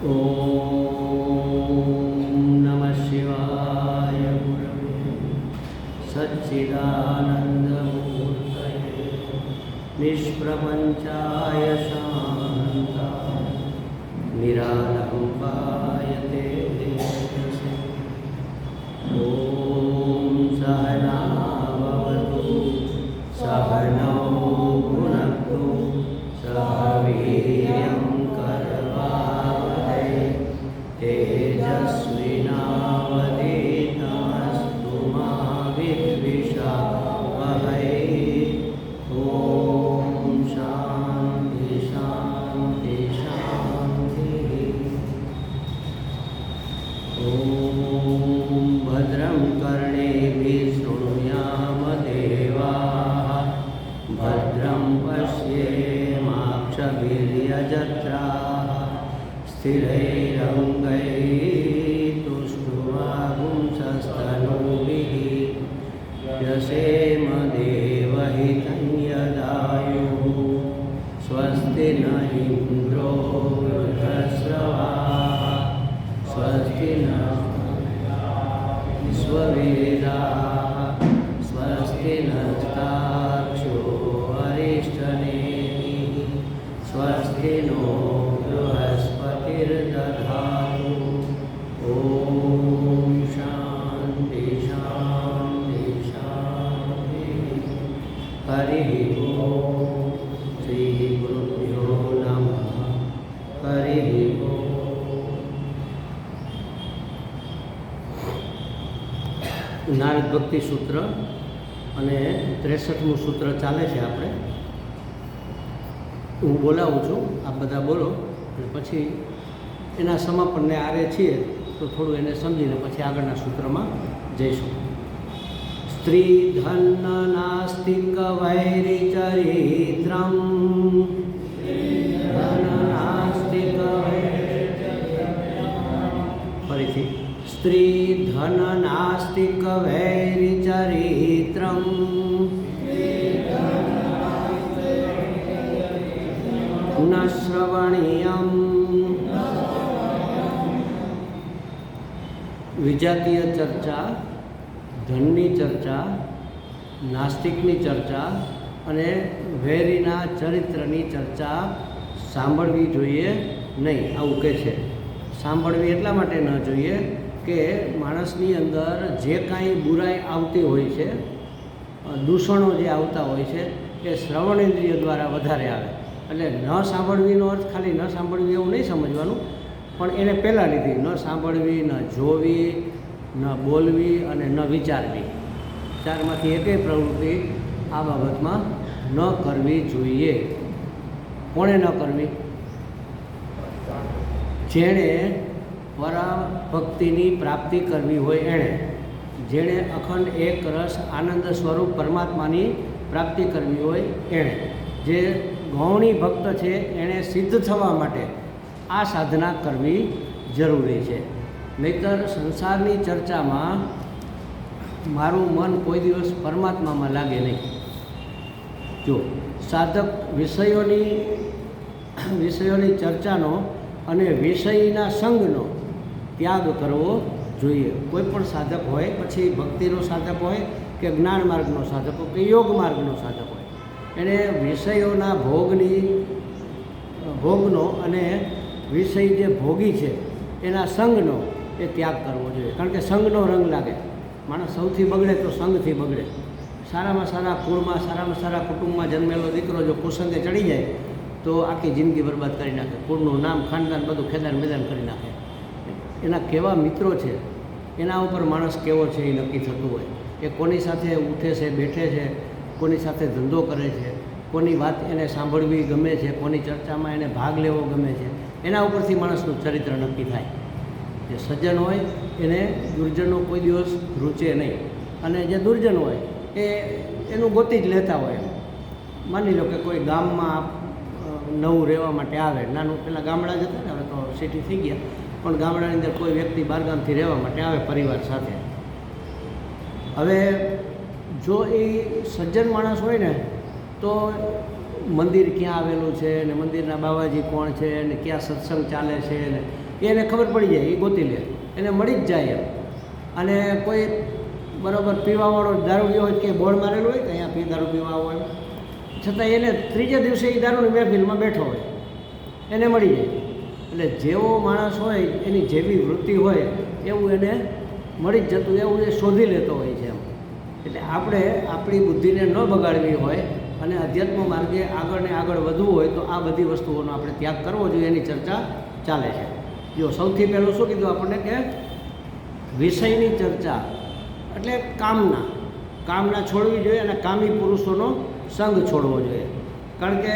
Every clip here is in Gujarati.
ઓમ નમઃ શિવાય ગુરવે સચ્ચિદાનંદમૂર્તયે નિષ્પ્રપંચાય શાંતાય નિરાલંબાય તે તેજસે ઓમ સહના ભવતુ સહનૌ ભુનક્તુ સહ વીર્યં કરવાવહૈ તેજસ્વિનાવધીતમસ્તુ મા વિદ્વિષાવહૈ. ઓમ શાંતિ શાંતિ શાંતિ. ઓમ ભદ્રં કર્ણેભિः શૃણુયામ દેવાः ભદ્રં પશ્યેમાક્ષભિર્યજત્રાः સ્થિરૈરङ्गैस्तुष्टुवागुंसस्तनूभिः व्यसेम देवहितं यदायुः स्वस्ति न इन्द्रो वृद्धश्रवाः स्वस्ति न विश्ववेदाः स्वस्ति नस्ताक्षो अरिष्टनेमिः स्वस्ति नो बृहस्पतिर्दधातु. ओम शांति शांति शांति. हरि ओम. श्री गुरुभ्यो नमः. हरि ओम. નારદ ભક્તિ સૂત્ર અને 63મું સૂત્ર ચાલે છે. આપણે હું બોલાવું છું, આપ બધા બોલો અને પછી એના સમાપનને આરે છીએ તો થોડું એને સમજીને પછી આગળના સૂત્રમાં જઈશું. સ્ત્રી ધન નાસ્તિક વૈરિચરિત્રમ ધન નાસ્તિક. ફરીથી સ્ત્રી ધન નાસ્તિક વૈરિચરિત્રમ ન શ્રવણીયમ. વિજાતીય ચર્ચા, ધનની ચર્ચા, નાસ્તિકની ચર્ચા અને વૈરીના ચરિત્રની ચર્ચા સાંભળવી જોઈએ નહીં, આવું કહે છે. સાંભળવી એટલા માટે ન જોઈએ કે માણસની અંદર જે કાંઈ બુરાઈ આવતી હોય છે, દૂષણો જે આવતા હોય છે એ શ્રવણેન્દ્રિય દ્વારા વધારે આવે. એટલે ન સાંભળવીનો અર્થ ખાલી ન સાંભળવી એવું નહીં સમજવાનું, પણ એને પહેલાં લીધી. ન સાંભળવી, ન જોવી, ન બોલવી અને ન વિચારવી, ચારમાંથી એકેય પ્રવૃત્તિ આ બાબતમાં ન કરવી જોઈએ. કોણે ન કરવી? જેણે પરાભક્તિની પ્રાપ્તિ કરવી હોય એણે, જેણે અખંડ એક રસ આનંદ સ્વરૂપ પરમાત્માની પ્રાપ્તિ કરવી હોય એણે, જે ગૌણી ભક્ત છે એણે સિદ્ધ થવા માટે આ સાધના કરવી જરૂરી છે. નહીંતર સંસારની ચર્ચામાં મારું મન કોઈ દિવસ પરમાત્મામાં લાગે નહીં. જો સાધક વિષયોની ચર્ચાનો અને વિષયના સંગનો ત્યાગ કરવો જોઈએ. કોઈ પણ સાધક હોય, પછી ભક્તિનો સાધક હોય કે જ્ઞાન માર્ગનો સાધક હોય કે યોગ માર્ગનો સાધક હોય, એને વિષયોના ભોગનો અને વિષય જે ભોગી છે એના સંગનો એ ત્યાગ કરવો જોઈએ. કારણ કે સંગનો રંગ લાગે. માણસ સૌથી બગડે તો સંગથી બગડે. સારામાં સારા કુળમાં, સારામાં સારા કુટુંબમાં જન્મેલો દીકરો જો કુસંગે ચડી જાય તો આખી જિંદગી બરબાદ કરી નાખે. કુળનું નામ, ખાનદાન બધું ખેદાન મેદાન કરી નાખે. એના કેવા મિત્રો છે એના ઉપર માણસ કેવો છે એ નક્કી થતું હોય. એ કોની સાથે ઉઠે છે, બેઠે છે, કોની સાથે ધંધો કરે છે, કોની વાત એને સાંભળવી ગમે છે, કોની ચર્ચામાં એને ભાગ લેવો ગમે છે, એના ઉપરથી માણસનું ચરિત્ર નક્કી થાય. જે સજ્જન હોય એને દુર્જનો કોઈ દિવસ રૂચે નહીં, અને જે દુર્જન હોય એનું ગોતી જ લેતા હોય. માની લો કે કોઈ ગામમાં નવું રહેવા માટે આવે, નાનું પેલા ગામડા જ હતા ને, હવે તો સિટી થઈ ગયા, પણ ગામડાની અંદર કોઈ વ્યક્તિ બહારગામથી રહેવા માટે આવે પરિવાર સાથે. હવે જો એ સજ્જન માણસ હોય ને તો મંદિર ક્યાં આવેલું છે ને મંદિરના બાવાજી કોણ છે ને ક્યાં સત્સંગ ચાલે છે ને એને ખબર પડી જાય, એ ગોતી લે, એને મળી જ જાય એમ. અને કોઈ બરાબર પીવાવાળો દારૂડિયો હોય કે બોર્ડ મારેલું હોય કે અહીંયા દારૂ પીવા હોય, છતાં એને ત્રીજા દિવસે એ દારૂની મહેફિલમાં બેઠો હોય, એને મળી જાય. એટલે જેવો માણસ હોય એની જેવી વૃત્તિ હોય એવું એને મળી જ જતું, એવું એ શોધી લેતો હોય છે એમ. એટલે આપણે આપણી બુદ્ધિને ન બગાડવી હોય અને અધ્યાત્મ માર્ગે આગળ ને આગળ વધવું હોય તો આ બધી વસ્તુઓનો આપણે ત્યાગ કરવો જોઈએ, એની ચર્ચા ચાલે છે. જો સૌથી પહેલું શું કીધું આપણને કે વિષયની ચર્ચા એટલે કામના છોડવી જોઈએ અને કામી પુરુષોનો સંગ છોડવો જોઈએ. કારણ કે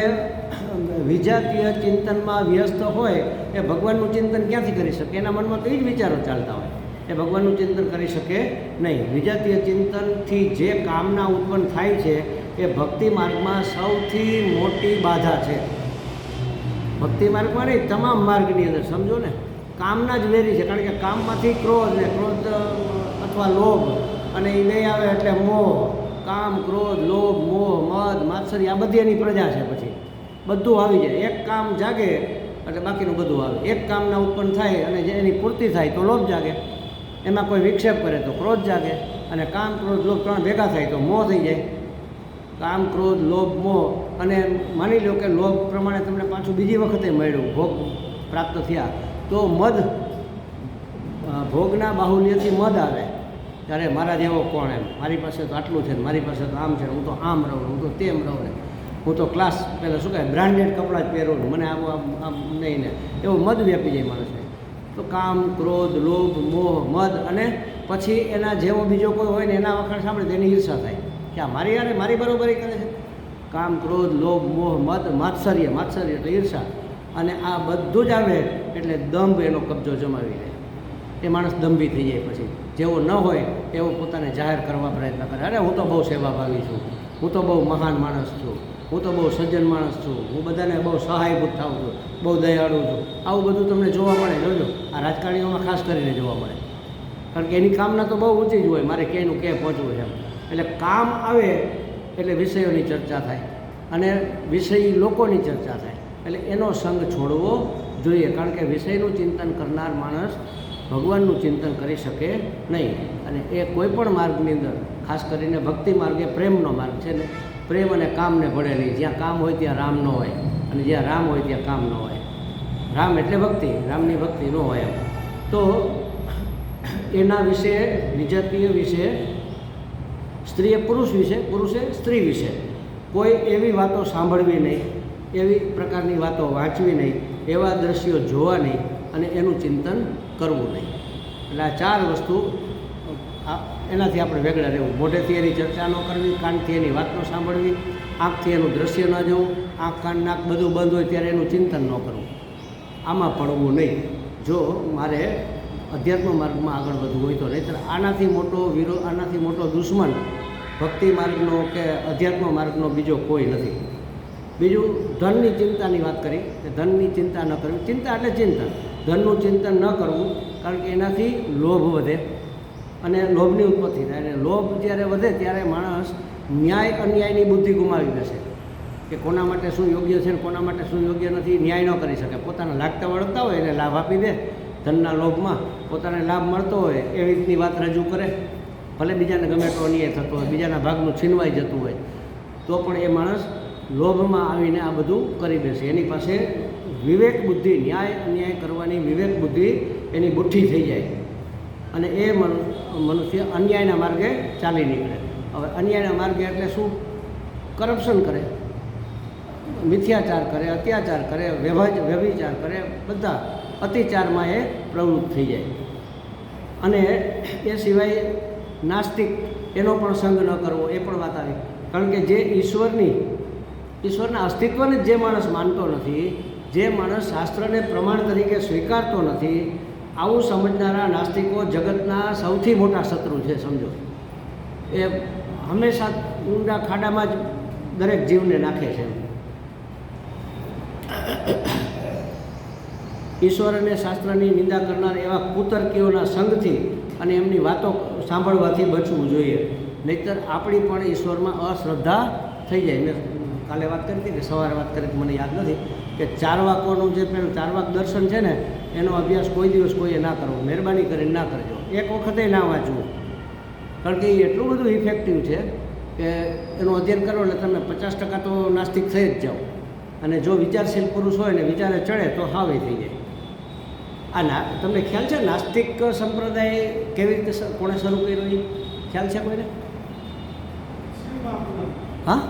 વિજાતીય ચિંતનમાં વ્યસ્ત હોય એ ભગવાનનું ચિંતન ક્યાંથી કરી શકે? એના મનમાં તો એ જ વિચારો ચાલતા હોય, એ ભગવાનનું ચિંતન કરી શકે નહીં. વિજાતીય ચિંતનથી જે કામના ઉત્પન્ન થાય છે એ ભક્તિ માર્ગમાં સૌથી મોટી બાધા છે. ભક્તિ માર્ગમાં નહીં, તમામ માર્ગની અંદર સમજો ને, કામના જ વેરી છે. કારણ કે કામમાંથી ક્રોધ અથવા લોભ, અને એ નહીં આવે એટલે મોહ. કામ, ક્રોધ, લોભ, મોહ, મદ, માત્સર્ય આ બધી એની પ્રજા છે. પછી બધું આવી જાય. એક કામ જાગે એટલે બાકીનું બધું આવે. એક કામના ઉત્પન્ન થાય અને જે એની પૂર્તિ થાય તો લોભ જાગે, એમાં કોઈ વિક્ષેપ કરે તો ક્રોધ જાગે, અને કામ, ક્રોધ, લોભ ત્રણ ભેગા થાય તો મોહ થઈ જાય. કામ, ક્રોધ, લોભ, મોહ. અને માની લો કે લોભ પ્રમાણે તમને પાછું બીજી વખતે મળ્યું, ભોગ પ્રાપ્ત થયા, તો મદ, ભોગના બાહુલ્યથી મદ આવે. ત્યારે મારા જેવો કોણ, એમ મારી પાસે તો આટલું છે, મારી પાસે તો આમ છે, હું તો આમ રહું, હું તો તેમ રહું ને, હું તો ક્લાસ પહેલાં શું કહે બ્રાન્ડેડ કપડાં જ પહેરું, મને આમ નહીં ને, એવું મદ વ્યાપી જાય માણસને. તો કામ, ક્રોધ, લોભ, મોહ, મદ, અને પછી એના જેવો બીજો કોઈ હોય ને એના વખાણ સાંભળે તો એની ઈર્ષા થાય કે આ મારી યાર મારી બરોબરી કરે છે. કામ, ક્રોધ, લોભ, મોહ, મદ, માત્સર્ય એટલે ઈર્ષા, અને આ બધું જ આવે એટલે દંભ એનો કબજો જમાવી લે. એ માણસ દંભી થઈ જાય. પછી જેવો ન હોય એવો પોતાને જાહેર કરવા પ્રયત્ન કરે. અરે હું તો બહુ સેવાભાવી છું, હું તો બહુ મહાન માણસ છું, હું તો બહુ સજ્જન માણસ છું, હું બધાને બહુ સહાયભૂત થાઉં છું, બહુ દયાળુ છું. આવું બધું તમને જોવા મળે. જોજો, આ રાજકારણીઓમાં ખાસ કરીને જોવા મળે. કારણ કે એની કામના તો બહુ ઊંચી જ હોય, મારે ક્યાંયનું ક્યાંય પહોંચવું છે એમ. એટલે કામ આવે એટલે વિષયોની ચર્ચા થાય અને વિષયી લોકોની ચર્ચા થાય. એટલે એનો સંગ છોડવો જોઈએ. કારણ કે વિષયનું ચિંતન કરનાર માણસ ભગવાનનું ચિંતન કરી શકે નહીં. અને એ કોઈ પણ માર્ગની અંદર, ખાસ કરીને ભક્તિ માર્ગ એ પ્રેમનો માર્ગ છે ને, પ્રેમ અને કામને ભળેલી. જ્યાં કામ હોય ત્યાં રામ ન હોય, અને જ્યાં રામ હોય ત્યાં કામ ન હોય. રામ એટલે ભક્તિ, રામની ભક્તિ ન હોય એમ. તો એના વિશે, વિજાતીય વિશે, સ્ત્રીએ પુરુષ વિશે, પુરુષે સ્ત્રી વિશે કોઈ એવી વાતો સાંભળવી નહીં, એવી પ્રકારની વાતો વાંચવી નહીં, એવા દ્રશ્યો જોવા નહીં, અને એનું ચિંતન કરવું નહીં. એટલે આ ચાર વસ્તુ, એનાથી આપણે વેગળા રહેવું. મોઢેથી એની ચર્ચા ન કરવી, કાનથી એની વાત ન સાંભળવી, આંખથી એનું દ્રશ્ય ન જોવું, આંખ, કાન, નાક બધું બંધ હોય ત્યારે એનું ચિંતન ન કરવું. આમાં પડવું નહીં જો મારે અધ્યાત્મ માર્ગમાં આગળ વધવું હોય તો. નહીંતર આનાથી મોટો વિરોધ, આનાથી મોટો દુશ્મન ભક્તિ માર્ગનો કે અધ્યાત્મ માર્ગનો બીજો કોઈ નથી. બીજું, ધનની ચિંતાની વાત કરી કે ધનની ચિંતા ન કરવી. ચિંતા એટલે ચિંતન, ધનનું ચિંતન ન કરવું. કારણ કે એનાથી લોભ વધે અને લોભની ઉત્પત્તિ થાય. અને લોભ જ્યારે વધે ત્યારે માણસ ન્યાય અન્યાયની બુદ્ધિ ગુમાવી બેસે કે કોના માટે શું યોગ્ય છે ને કોના માટે શું યોગ્ય નથી, ન્યાય ન કરી શકે. પોતાને લાગતા વળગતા હોય એને લાભ આપી દે. ધનના લોભમાં પોતાને લાભ મળતો હોય એવી રીતની વાત રજૂ કરે. ભલે બીજાને ગમે તો અન્યાય થતો હોય, બીજાના ભાગનું છીનવાઈ જતું હોય, તો પણ એ માણસ લોભમાં આવીને આ બધું કરી બેસે. એની પાસે વિવેક બુદ્ધિ, ન્યાય અન્યાય કરવાની વિવેક બુદ્ધિ એની બુઠ્ઠી થઈ જાય અને એ મનુષ્ય અન્યાયના માર્ગે ચાલી નીકળે. હવે અન્યાયના માર્ગે એટલે શું? કરપ્શન કરે, મિથ્યાચાર કરે, અત્યાચાર કરે, વ્યભિચાર કરે, બધા અતિચારમાં એ પ્રવૃત્ત થઈ જાય. અને એ સિવાય નાસ્તિક, એનો પણ સંગ ન કરવો, એ પણ વાત આવી. કારણ કે જે ઈશ્વરના અસ્તિત્વને જે માણસ માનતો નથી, જે માણસ શાસ્ત્રને પ્રમાણ તરીકે સ્વીકારતો નથી, આવું સમજનારા નાસ્તિકો જગતના સૌથી મોટા શત્રુ છે. સમજો, એ હંમેશા ઊંડા ખાડામાં જ દરેક જીવને નાખે છે. ઈશ્વર અને શાસ્ત્રની નિંદા કરનાર એવા કુતર્કીઓના સંગથી અને એમની વાતો સાંભળવાથી બચવું જોઈએ. નહીંતર આપણી પણ ઈશ્વરમાં અશ્રદ્ધા થઈ જાય. કાલે વાત કરી હતી કે સવારે વાત કરી મને યાદ નથી કે ચારવાકોનું જે પેલું ચારવાક દર્શન છે ને એનો અભ્યાસ કોઈ દિવસ કોઈએ ના કરવો, મહેરબાની કરીને ના કરજો, એક વખતે ના વાંચવું. કારણ કે એ એટલું બધું ઇફેક્ટિવ છે કે એનું અધ્યયન કરો એટલે તમે 50% તો નાસ્તિક થઈ જ જાઓ. અને જો વિચારશીલ પુરુષ હોય ને વિચારે ચડે તો હાવે થઈ જાય. તમને ખ્યાલ છે નાસ્તિક સંપ્રદાય કેવી રીતે કોણે શરૂ કર્યો એ ખ્યાલ છે કોઈને? હા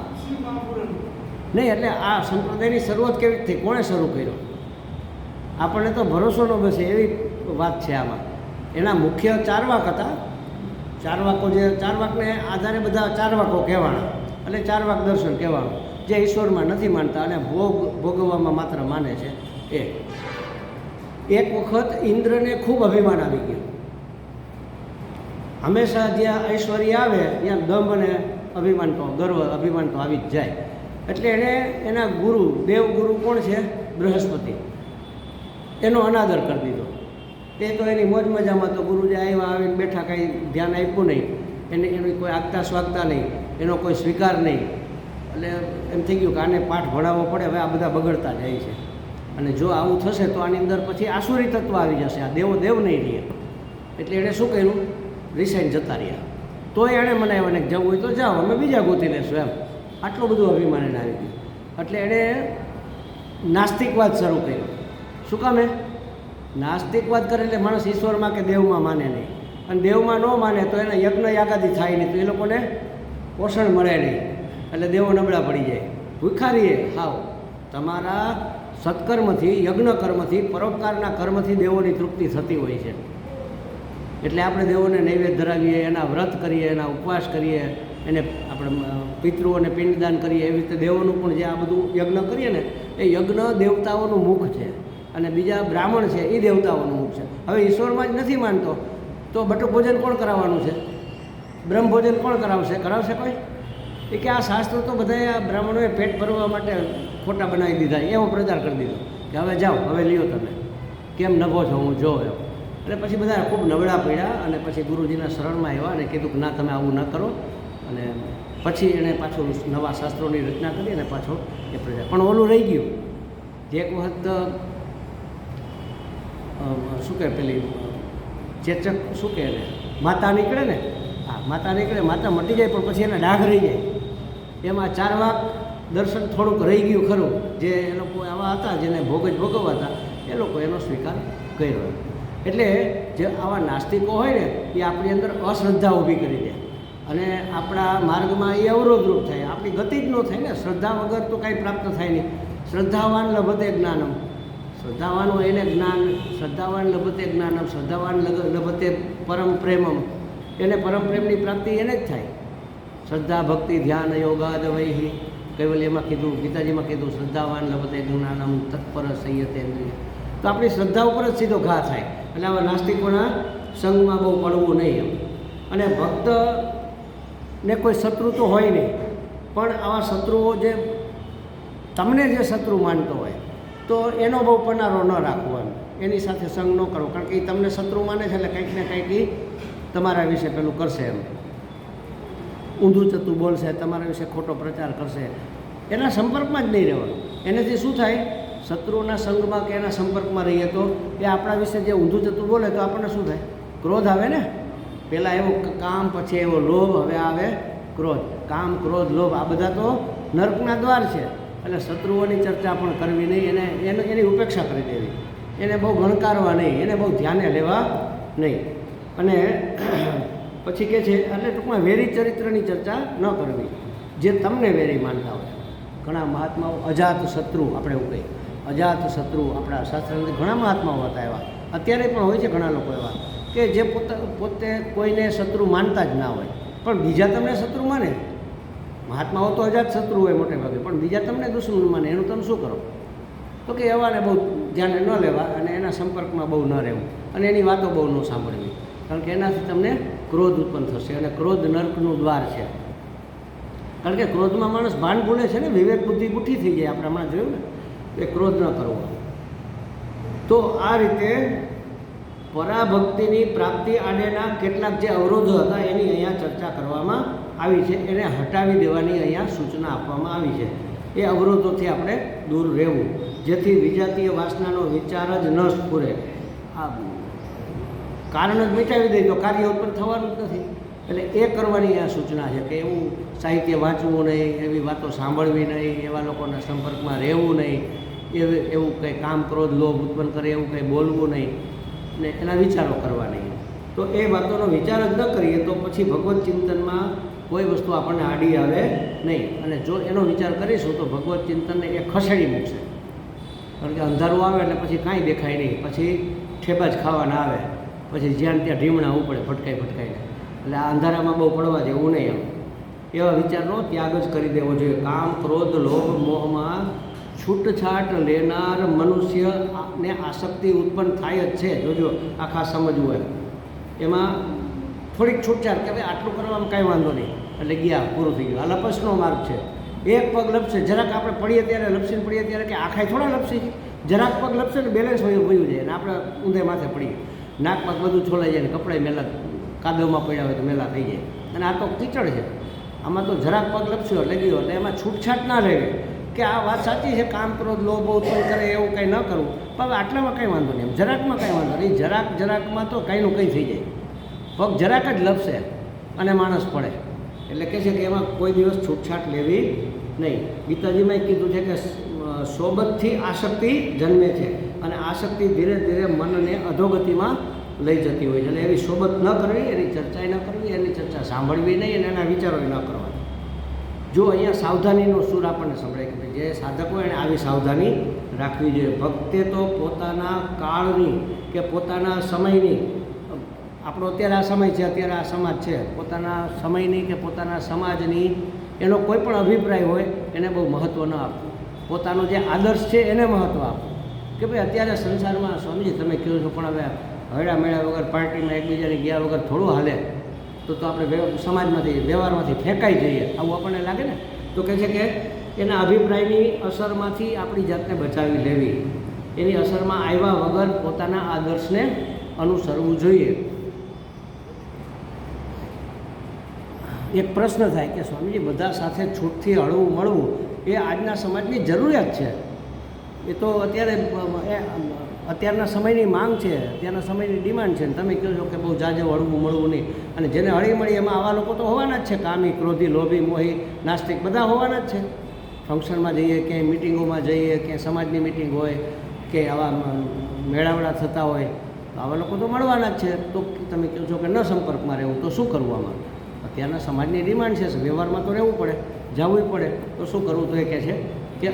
નહીં, એટલે આ સંપ્રદાયની શરૂઆત કેવી રીતે થઈ, કોણે શરૂ કર્યો? આપણને તો ભરોસો ન બેસે એવી વાત છે આમાં. એના મુખ્ય ચારવાક હતા. ચારવાકો જે ચારવાકને આધારે બધા ચારવાકો કહેવાના, એટલે ચારવાક દર્શન કહેવાનું, જે ઈશ્વરમાં નથી માનતા અને ભોગવવામાં માત્ર માને છે. એક વખત ઇન્દ્રને ખૂબ અભિમાન આવી ગયું. હંમેશા જ્યાં ઐશ્વર્ય આવે ત્યાં દંભ અને અભિમાન તો અભિમાન તો આવી જ જાય. એટલે એણે એના ગુરુ દેવગુરુ કોણ છે? બૃહસ્પતિ, એનો અનાદર કરી દીધો. તે તો એની મોજ મજામાં તો ગુરુજી આવ્યા આવીને બેઠા, કાંઈ ધ્યાન આપ્યું નહીં, એની કોઈ આગતા સ્વાગતા નહીં, એનો કોઈ સ્વીકાર નહીં. એટલે એમ થઈ ગયું કે આને પાઠ ભણાવવો પડે, હવે આ બધા બગડતા જાય છે. અને જો આવું થશે તો આની અંદર પછી આસુરી તત્વ આવી જશે, આ દેવો દેવ નહીં રહે. એટલે એણે શું કર્યું? રિસાઈન જતા રહ્યા. તો એણે મને મને જવું હોય તો જાઓ, અમે બીજા ગોતી લેશું એમ. આટલું બધું અભિમાન એને આવી ગયું. એટલે એણે નાસ્તિકવાદ શરૂ કર્યો. શું કામે? નાસ્તિકવાદ કરે એટલે માણસ ઈશ્વરમાં કે દેવમાં માને નહીં. અને દેવમાં ન માને તો એને યજ્ઞ યાગાદી થાય નહીં, તો એ લોકોને પોષણ મળે નહીં, એટલે દેવો નબળા પડી જાય. ભૂખારીએ હાવ તમારા સત્કર્મથી, યજ્ઞ કર્મથી, પરોપકારના કર્મથી દેવોની તૃપ્તિ થતી હોય છે. એટલે આપણે દેવોને નૈવેદ્ય ધરાવીએ, એના વ્રત કરીએ, એના ઉપવાસ કરીએ, એને આપણે પિતૃઓને પિંડદાન કરીએ, એવી રીતે દેવોનું પણ જે આ બધું યજ્ઞ કરીએ ને એ યજ્ઞ દેવતાઓનું મુખ છે, અને બીજા બ્રાહ્મણ છે એ દેવતાઓનું મુખ છે. હવે ઈશ્વરમાં જ નથી માનતો તો બટુક ભોજન કોણ કરાવવાનું છે? બ્રહ્મ ભોજન કોણ કરાવશે કોઈ? એ કે આ શાસ્ત્રો તો બધાએ આ બ્રાહ્મણોએ પેટ ભરવા માટે ખોટા બનાવી દીધા, એવો પ્રચાર કરી દીધો કે હવે જાઓ, હવે લ્યો તમે, કેમ નભો છો હું જો એમ. એટલે પછી બધા ખૂબ નબળા પડ્યા અને પછી ગુરુજીના શરણમાં આવ્યા અને કીધું કે ના, તમે આવું ન કરો. અને પછી એણે પાછું નવા શાસ્ત્રોની રચના કરી અને પાછો એ પ્રચાર. પણ ઓલું રહી ગયું જે એક વખત શું કહે પેલી ચેચક શું કહે ને માતા નીકળે ને, હા માતા નીકળે, માતા મટી જાય પણ પછી એના ડાઘ રહી જાય. એમાં ચારવાક દર્શન થોડુંક રહી ગયું ખરું. જે એ લોકો આવા હતા જેને ભોગ જ ભોગવવા હતા એ લોકો એનો સ્વીકાર કર્યો. એટલે જે આવા નાસ્તિકો હોય ને એ આપણી અંદર અશ્રદ્ધા ઊભી કરી દે અને આપણા માર્ગમાં એ અવરોધરૂપ થાય, આપણી ગતિ જ ન થાય ને. શ્રદ્ધા વગર તો કાંઈ પ્રાપ્ત થાય નહીં. શ્રદ્ધાવાન લભતે જ્ઞાનમ, શ્રદ્ધાવાન હોય એને જ્ઞાન, શ્રદ્ધાવાન લભતે જ્ઞાનમ, શ્રદ્ધાવાન લભતે પરમ પ્રેમમ. એને પરમ પ્રેમની પ્રાપ્તિ એને જ થાય. શ્રદ્ધા ભક્તિ ધ્યાન યોગાદ વૈહી કૈવલ્યમાં કીધું, ગીતાજીમાં કીધું શ્રદ્ધાવાન લભતે જ્ઞાનમ તત્પર સંયતેન્દ્રિય. તો આપણી શ્રદ્ધા ઉપર જ સીધો ઘા થાય. એટલે આવા નાસ્તિકોના સંગમાં બહુ પડવું નહીં એમ. અને ભક્તને કોઈ શત્રુ તો હોય નહીં, પણ આવા શત્રુઓ જે તમને જે શત્રુ માનતો હોય તો એનો બહુ પનારો ન રાખવો એમ, એની સાથે સંગ ન કરવો. કારણ કે એ તમને શત્રુ માને છે એટલે કંઈક ને કંઈક એ તમારા વિશે પેલું કરશે એમ, ઊંધું ચતું બોલશે, તમારા વિશે ખોટો પ્રચાર કરશે. એના સંપર્કમાં જ નહીં રહેવાનું. એનાથી શું થાય? શત્રુઓના સંગમાં કે એના સંપર્કમાં રહીએ તો એ આપણા વિશે જે ઊંધું ચતું બોલે તો આપણને શું થાય? ક્રોધ આવે ને. પહેલાં એવો કામ, પછી એવો લોભ, હવે આવે ક્રોધ. કામ, ક્રોધ, લોભ આ બધા તો નર્કના દ્વાર છે. એટલે શત્રુઓની ચર્ચા પણ કરવી નહીં, એની ઉપેક્ષા કરી દેવી, એને બહુ ગણકારવા નહીં, એને બહુ ધ્યાને લેવા નહીં. અને પછી કહે છે એટલે ટૂંકમાં વેરી ચરિત્રની ચર્ચા ન કરવી, જે તમને વેરી માનતા હોય. ઘણા મહાત્માઓ અજાત શત્રુ, આપણે એવું કહીએ અજાત શત્રુ, આપણા શાસ્ત્રની ઘણા મહાત્માઓ હતા એવા, અત્યારે પણ હોય છે ઘણા લોકો એવા કે જે પોતે કોઈને શત્રુ માનતા જ ના હોય પણ બીજા તમને શત્રુ માને. મહાત્માઓ તો અજાત શત્રુ હોય મોટે ભાગે, પણ બીજા તમને દુશ્મન માને, એનું તમે શું કરો? તો કે એવાને બહુ ધ્યાને ન લેવા અને એના સંપર્કમાં બહુ ન રહેવું અને એની વાતો બહુ ન સાંભળવી. કારણ કે એનાથી તમને ક્રોધ ઉત્પન્ન થશે અને ક્રોધ નર્કનું દ્વાર છે. કારણ કે ક્રોધમાં માણસ ભાન ભૂલે છે ને, વિવેક બુદ્ધિ બુઠ્ઠી થઈ જાય. આપણે હમણાં જોયું ને એ ક્રોધ ન કરવો. તો આ રીતે પરાભક્તિની પ્રાપ્તિ આડેના કેટલાક જે અવરોધો હતા એની અહીંયા ચર્ચા કરવામાં આવી છે. એને હટાવી દેવાની અહીંયા સૂચના આપવામાં આવી છે. એ અવરોધોથી આપણે દૂર રહેવું, જેથી વિજાતીય વાસનાનો વિચાર જ ન સ્ફુરે. આ કારણ જ મિટાવી દઈએ તો કાર્ય ઉત્પન્ન થવાનું જ નથી. એટલે એ કરવાની આ સૂચના છે કે એવું સાહિત્ય વાંચવું નહીં, એવી વાતો સાંભળવી નહીં, એવા લોકોના સંપર્કમાં રહેવું નહીં, એવું કંઈ કામ ક્રોધ લોભ ઉત્પન્ન કરે એવું કંઈ બોલવું નહીં ને એના વિચારો કરવા નહીં. તો એ વાતોનો વિચાર જ ન કરીએ તો પછી ભગવત ચિંતનમાં કોઈ વસ્તુ આપણને આડી આવે નહીં. અને જો એનો વિચાર કરીશું તો ભગવત ચિંતનને એ ખસેડી મૂકશે. કારણ કે અંધારું આવે એટલે પછી કાંઈ દેખાય નહીં, પછી ઠેબા જ ખાવાના આવે, પછી જ્યાં ત્યાં ઢીમણા ઉપડે ભટકાઈને. એટલે આ અંધારામાં બહુ પડવા જેવું નહીં. એવા વિચારનો ત્યાગ જ કરી દેવો જોઈએ. કામ ક્રોધ લોભ મોહમાં છૂટછાટ લેનાર મનુષ્યને આસક્તિ ઉત્પન્ન થાય જ છે. જોજો આખા સમજવું એમ એમાં થોડીક છૂટછાટ કે ભાઈ આટલું કરવામાં કાંઈ વાંધો નહીં એટલે ગયા પૂરું થઈ ગયું. આ લપસનો માર્ગ છે. એક પગ લપસે, જરાક આપણે પડીએ ત્યારે લપસીને પડીએ ત્યારે કે આખાય થોડા લપસી છે. જરાક પગ લપસે ને બેલેન્સ વયું જાય અને આપણે ઊંધે માથે પડીએ, નાક પગ બધું છોલાઈ જાય ને કપડાં મેલા કાદવમાં પડ્યા હોય તો મેલા થઈ જાય. અને આ તો કીચડ છે. આમાં તો જરાક પગ લપસ્યો એટલે ગયો. એટલે એમાં છૂટછાટ ના રહે કે આ વાત સાચી છે, કામ ક્રોધ લોભ ઉત્પન્ન કરે એવું કંઈ ન કરવું, પણ આટલામાં કંઈ વાંધો નહીં, જરાકમાં કંઈ વાંધો નહીં. જરાકમાં તો કંઈનું કંઈ થઈ જાય. પગ જરાક જ લપસે અને માણસ પડે. એટલે કહે છે કે એમાં કોઈ દિવસ છૂટછાટ લેવી નહીં. ગીતાજીમાં કીધું છે કે સોબતથી આસક્તિ જન્મે છે અને આસક્તિ ધીરે ધીરે મનને અધોગતિમાં લઈ જતી હોય છે. એટલે એવી સોબત ન કરવી, એની ચર્ચા ન કરવી, એની ચર્ચા સાંભળવી નહીં અને એના વિચારો ન કરવા. જો અહીંયા સાવધાનીનો સૂર આપણને સંભળાય કે જે સાધક હોય એને આવી સાવધાની રાખવી જોઈએ. ભક્તે તો પોતાના કાળની કે પોતાના સમયની, આપણો અત્યારે આ સમય છે, અત્યારે આ સમાજ છે, પોતાના સમયની કે પોતાના સમાજની એનો કોઈ પણ અભિપ્રાય હોય એને બહુ મહત્ત્વ ન આપવું. પોતાનો જે આદર્શ છે એને મહત્ત્વ આપવું કે ભાઈ અત્યારે સંસારમાં સ્વામીજી તમે કહો છો પણ હવે હળા મેળા વગર પાર્ટીમાં એકબીજાને ગયા વગર થોડું હાલે તો આપણે સમાજમાંથી વ્યવહારમાંથી ફેંકાઈ જઈએ આવું આપણને લાગે ને. તો કહે છે કે એના અભિપ્રાયની અસરમાંથી આપણી જાતને બચાવી લેવી, એની અસરમાં આવ્યા વગર પોતાના આદર્શને અનુસરવું જોઈએ. એક પ્રશ્ન થાય કે સ્વામીજી બધા સાથે છૂટથી હળવું મળવું એ આજના સમાજની જરૂરિયાત છે. એ તો અત્યારના સમયની માંગ છે, અત્યારના સમયની ડિમાન્ડ છે. તમે કહો છો કે બહુ જાજે હળવું મળવું નહીં. અને જેને હળી મળી એમાં આવા લોકો તો હોવાના જ છે. કામી ક્રોધી લોભી મોહી નાસ્તિક બધા હોવાના જ છે. ફંક્શનમાં જઈએ, ક્યાંય મિટિંગોમાં જઈએ, ક્યાંય સમાજની મિટિંગ હોય કે આવા મેળાવડા થતા હોય તો આવા લોકો તો મળવાના જ છે. તો તમે કહો છો કે ન સંપર્કમાં રહેવું તો શું કરવું? આમાં અત્યારના સમાજની ડિમાન્ડ છે, વ્યવહારમાં તો રહેવું પડે, જવું પડે. તો શું કરવું? તો એ કહે છે કે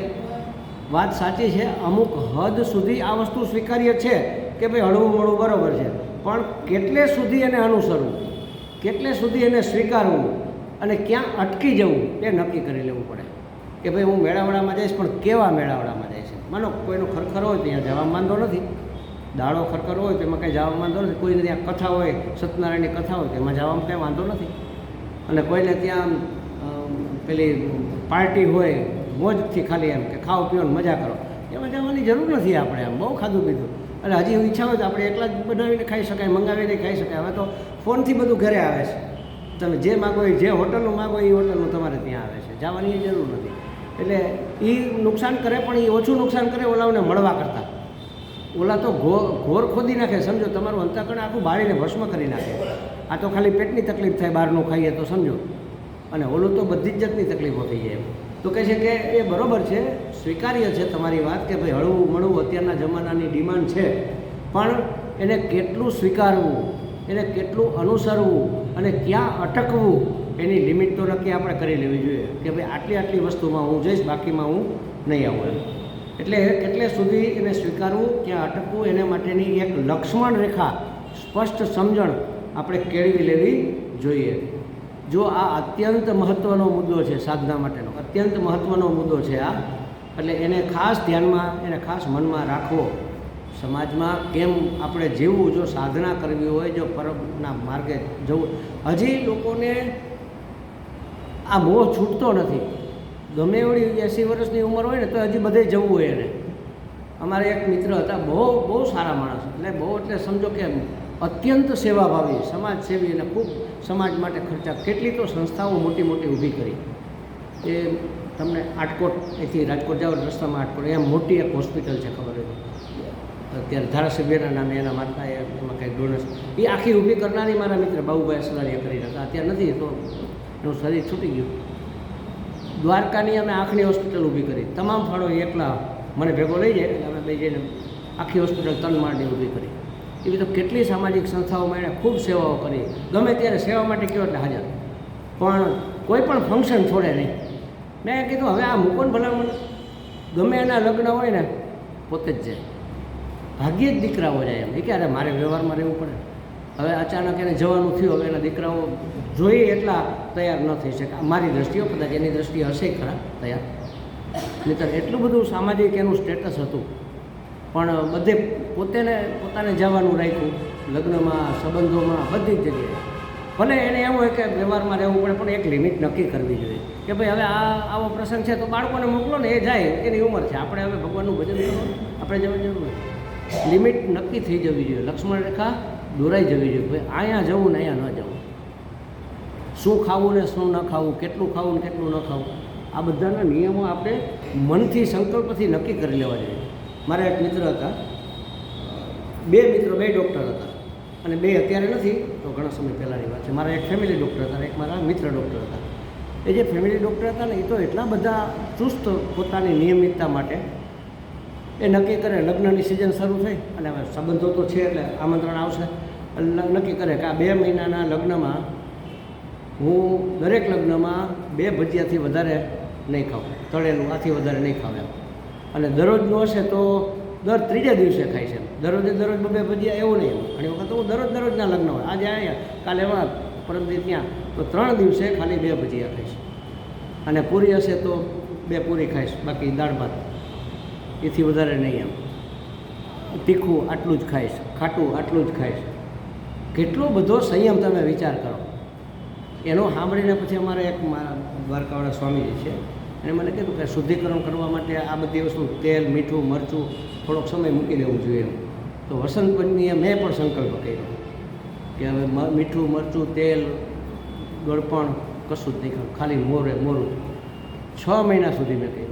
વાત સાચી છે, અમુક હદ સુધી આ વસ્તુ સ્વીકાર્ય છે કે ભાઈ હળવું મળવું બરાબર છે, પણ કેટલે સુધી એને અનુસરવું, કેટલે સુધી એને સ્વીકારવું અને ક્યાં અટકી જવું એ નક્કી કરી લેવું પડે. કે ભાઈ હું મેળાવડામાં જઈશ પણ કેવા મેળાવડામાં જઈશ. માનો કોઈનો ખરખર હોય તો ત્યાં જવામાં વાંધો નથી, દાડો ખરખર હોય તો એમાં કંઈ જવામાં વાંધો નથી. કોઈને ત્યાં કથા હોય, સત્યનારાયણની કથા હોય તો એમાં જવામાં કંઈ વાંધો નથી. અને કોઈને ત્યાં પેલી પાર્ટી હોય મોજથી ખાલી એમ કે ખાઓ પીઓ મજા કરો, એમાં જવાની જરૂર નથી. આપણે આમ બહુ ખાધું પીધું અને હજી ઈચ્છા હોય તો આપણે એકલા જ બનાવીને ખાઈ શકાય, મંગાવીને ખાઈ શકાય. હવે તો ફોનથી બધું ઘરે આવે છે. તમે જે માગો એ, જે હોટલનું માગો એ હોટલનું તમારે ત્યાં આવે છે, જવાની જરૂર નથી. એટલે એ નુકસાન કરે પણ એ ઓછું નુકસાન કરે ઓલાઓને મળવા કરતાં. ઓલા તો ઘોર ખોદી નાખે, સમજો તમારું અંતઃકરણ આખું બાળીને ભસ્મ કરી નાખે. આ તો ખાલી પેટની તકલીફ થાય બહારનું ખાઈએ તો સમજો, અને ઓલું તો બધી જ જાતની તકલીફો થઈ જાય. તો કહે છે કે એ બરાબર છે, સ્વીકાર્ય છે તમારી વાત કે ભાઈ હળવું મળવું અત્યારના જમાનાની ડિમાન્ડ છે, પણ એને કેટલું સ્વીકારવું, એને કેટલું અનુસરવું અને ક્યાં અટકવું એની લિમિટ તો નક્કી આપણે કરી લેવી જોઈએ કે ભાઈ આટલી વસ્તુમાં હું જઈશ, બાકીમાં હું નહીં આવું એમ. એટલે કેટલે સુધી એને સ્વીકારવું, ક્યાં અટકવું એને માટેની એક લક્ષ્મણ રેખા, સ્પષ્ટ સમજણ આપણે કેળવી લેવી જોઈએ. જો આ અત્યંત મહત્ત્વનો મુદ્દો છે, સાધના માટેનો અત્યંત મહત્ત્વનો મુદ્દો છે આ, એટલે એને ખાસ ધ્યાનમાં, એને ખાસ મનમાં રાખવો. સમાજમાં કેમ આપણે જીવવું, જો સાધના કરવી હોય, જો પરમના માર્ગે જવું. હજી લોકોને આ મોહ છૂટતો નથી. ગમે એવડી 80 વર્ષની ઉંમર હોય ને તો હજી બધે જવું હોય એને. અમારે એક મિત્ર હતા, બહુ સારા માણસ, એટલે બહુ એટલે સમજો કે અત્યંત સેવાભાવી, સમાજ સેવી, અને ખૂબ સમાજ માટે ખર્ચા. કેટલી તો સંસ્થાઓ મોટી મોટી ઊભી કરી. એ તમને આટકોટ અહીંથી રાજકોટ જાઓ રસ્તામાં આટકોટ અહીંયા મોટી એક હોસ્પિટલ છે, ખબર હોય અત્યારે ધારાસભ્યના નામે એના માતા એમાં કંઈક ડોનેશન એ આખી ઊભી કરનારી મારા મિત્ર બાબુભાઈ અસલાણીએ કરી હતા. અત્યારે નથી તો એનું શરીર છૂટી ગયું. દ્વારકાની અમે આંખની હોસ્પિટલ ઊભી કરી, તમામ ફાળો એકલા મને ભેગો લઈ જાય એટલે અમે બે જઈને આખી હોસ્પિટલ 3 માળની ઊભી કરી. એવી તો કેટલી સામાજિક સંસ્થાઓમાં એણે ખૂબ સેવાઓ કરી. ગમે ત્યારે સેવા માટે કહો એટલે હાજર, પણ કોઈ પણ ફંક્શન છોડે નહીં. મેં કીધું હવે આ મૂકો ને ભલામણ, ગમે એના લગ્ન હોય ને પોતે જ જાય, ભાગ્યે જ દીકરાઓ જાય એમ. એ કે અરે મારે વ્યવહારમાં રહેવું પડે. હવે અચાનક એને જવાનું થયું, હવે એના દીકરાઓ જોઈએ એટલા તૈયાર ન થઈ શકે મારી દ્રષ્ટિએ, કદાચ એની દ્રષ્ટિએ હશે ખરા તૈયાર, નહીંતર એટલું બધું સામાજિક એનું સ્ટેટસ હતું. પણ બધે પોતાને જવાનું રાખ્યું, લગ્નમાં, સંબંધોમાં, બધી જ જગ્યાએ. ભલે એને એવું હોય કે વ્યવહારમાં રહેવું પડે, પણ એક લિમિટ નક્કી કરવી જોઈએ કે ભાઈ હવે આવો પ્રસંગ છે તો બાળકોને મોકલો ને, એ જાય, એની ઉંમર છે. આપણે હવે ભગવાનનું ભજન કરવાનું, આપણે જવા જરૂર હોય. લિમિટ નક્કી થઈ જવી જોઈએ, લક્ષ્મણ રેખા દોરાઈ જવી જોઈએ. ભાઈ અહીંયા જવું ને અહીંયા ન જવું, શું ખાવું ને શું ન ખાવું, કેટલું ખાવું ને કેટલું ન ખાવું, આ બધાના નિયમો આપણે મનથી, સંકલ્પથી નક્કી કરી લેવા જોઈએ. મારા એક મિત્ર હતા, 2 મિત્રો, 2 ડૉક્ટર હતા, અને 2 અત્યારે નથી, તો ઘણા સમય પહેલાંની વાત છે. મારા એક ફેમિલી ડૉક્ટર હતા, એક મારા મિત્ર ડૉક્ટર હતા. એ જે ફેમિલી ડૉક્ટર હતા ને એ તો એટલા બધા ચુસ્ત પોતાની નિયમિતતા માટે એ નક્કી કરે, લગ્નની સિઝન શરૂ થઈ અને હવે સંબંધો તો છે એટલે આમંત્રણ આવશે, નક્કી કરે કે આ 2 મહિનાના લગ્નમાં હું દરેક લગ્નમાં 2 ભજીયાથી વધારે નહીં ખાઉં, તળેલું આથી વધારે નહીં ખાવ એમ. અને દરરોજનું હશે તો દર 3જે દિવસે ખાઈશ એમ. દરરોજ 2 ભજીયા એવું નહીં. ઘણી વખત હું દરરોજના લગ્ન હોય, આજે આવ્યા કાલે એમાં પરમદી ત્યાં, તો 3 દિવસે ખાલી 2 ભજીયા ખાઈશ. અને પૂરી હશે તો 2 પૂરી ખાઈશ, બાકી દાળ ભાત એથી વધારે નહીં એમ. તીખું આટલું જ ખાઈશ, ખાટું આટલું જ ખાઈશ. કેટલો બધો સંયમ તમે વિચાર કરો. એનો સાંભળીને પછી અમારે એક દ્વારકાવાળા સ્વામીજી છે, અને મને કીધું કે શુદ્ધિકરણ કરવા માટે આ બધી વસ્તુ તેલ, મીઠું, મરચું થોડોક સમય મૂકી દેવું જોઈએ એમ. તો વસંત પંચમીએ મેં પણ સંકલ્પ કર્યો કે હવે મીઠું, મરચું, તેલ, ગળપણ કશું જ નહીં ખાવું, ખાલી મોરું 6 મહિના સુધી મેં કર્યું.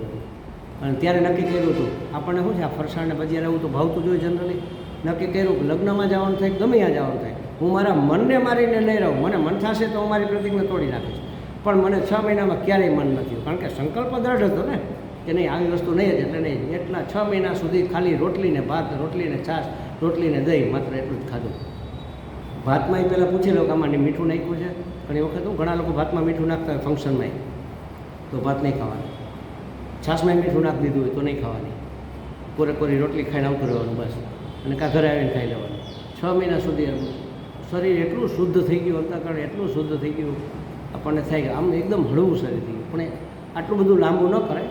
અને ત્યારે નક્કી કર્યું હતું, આપણને શું છે આ ફરસાણ ને ભજીયા રહેવું તો ભાવતું જોઈએ જનરલી. નક્કી કર્યું કે લગ્નમાં જવાનું થાય, ગમે ત્યાં જવાનું થાય, હું મારા મનને મારીને નહીં રહું. મને મન થશે તો હું મારી પ્રતિજ્ઞા તોડી નાખીશ, પણ મને 6 મહિનામાં ક્યારેય મન નથી, કારણ કે સંકલ્પ દ્રઢ હતો ને કે નહીં આવી વસ્તુ નહીં જ, એટલે નહીં. એટલા 6 મહિના સુધી ખાલી રોટલીને ભાત, રોટલીને છાશ, રોટલીને દહીં, માત્ર એટલું જ ખાધું. ભાતમાં એ પહેલાં પૂછી લો કે આમાં મીઠું નાખ્યું છે. ઘણી વખત હું ઘણા લોકો ભાતમાં મીઠું નાખતા હોય ફંક્શનમાં, તો ભાત નહીં ખાવાનું. છાશમાં મીઠું નાખી દીધું હોય તો નહીં ખાવાની. કોરી રોટલી ખાઈને આવતું રહેવાનું બસ, અને કાં ઘરે આવીને ખાઈ લેવાનું. 6 મહિના સુધી શરીર એટલું શુદ્ધ થઈ ગયું, અંતઃકરણ એટલું શુદ્ધ થઈ ગયું, આપણને થાય કે આમ એકદમ હળવું શરીર થઈ ગયું. પણ આટલું બધું લાંબુ ન કરાય,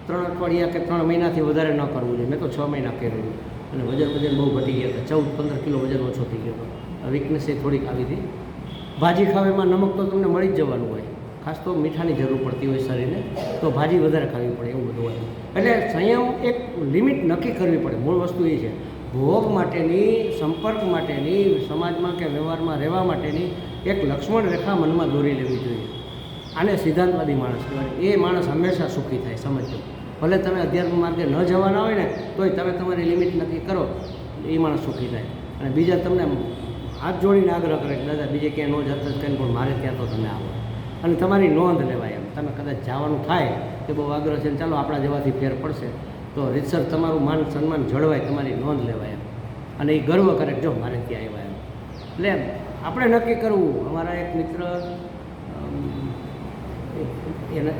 3 અઠવાડિયા કે 3 મહિનાથી વધારે ન કરવું જોઈએ. મેં તો 6 મહિના કર્યું, અને વજન બહુ ઘટી ગયા હતા. 14-15 કિલો વજન ઓછો થઈ ગયો હતો. વીકનેસ એ થોડીક આવી હતી. ભાજી ખાવ એમાં નમક તો તમને મળી જ જવાનું હોય, ખાસ તો મીઠાની જરૂર પડતી હોય શરીરને, તો ભાજી વધારે ખાવી પડે, એવું બધું હોય. એટલે સંયમ, એક લિમિટ નક્કી કરવી પડે. મૂળ વસ્તુ એ છે, ભોગ માટેની, સંપર્ક માટેની, સમાજમાં કે વ્યવહારમાં રહેવા માટેની એક લક્ષ્મણ રેખા મનમાં દોરી લેવી જોઈએ. આને સિદ્ધાંતવાદી માણસ કહેવાય. એ માણસ હંમેશા સુખી થાય, સમજજો. ભલે તમે અધ્યાત્મ માર્ગે ન જવાના હોય ને તોય તમે તમારી લિમિટ નક્કી કરો, એ માણસ સુખી થાય. અને બીજા તમને હાથ જોડીને આગ્રહ કરે કે દાદા બીજે ક્યાંય ન જતા કંઈ, પણ મારે ત્યાં તો તમે આવો, અને તમારી નોંધ લેવાય એમ. તમે કદાચ જવાનું થાય કે બહુ આગ્રહ છે, ચાલો આપણા જવાથી ફેર પડશે, તો રીતસર તમારું માન સન્માન જળવાય, તમારી નોંધ લેવાય એમ. અને એ ગર્વ કરે જો મારે ત્યાં આવ્યા એમ. એટલે આપણે નક્કી કરવું. અમારા એક મિત્ર,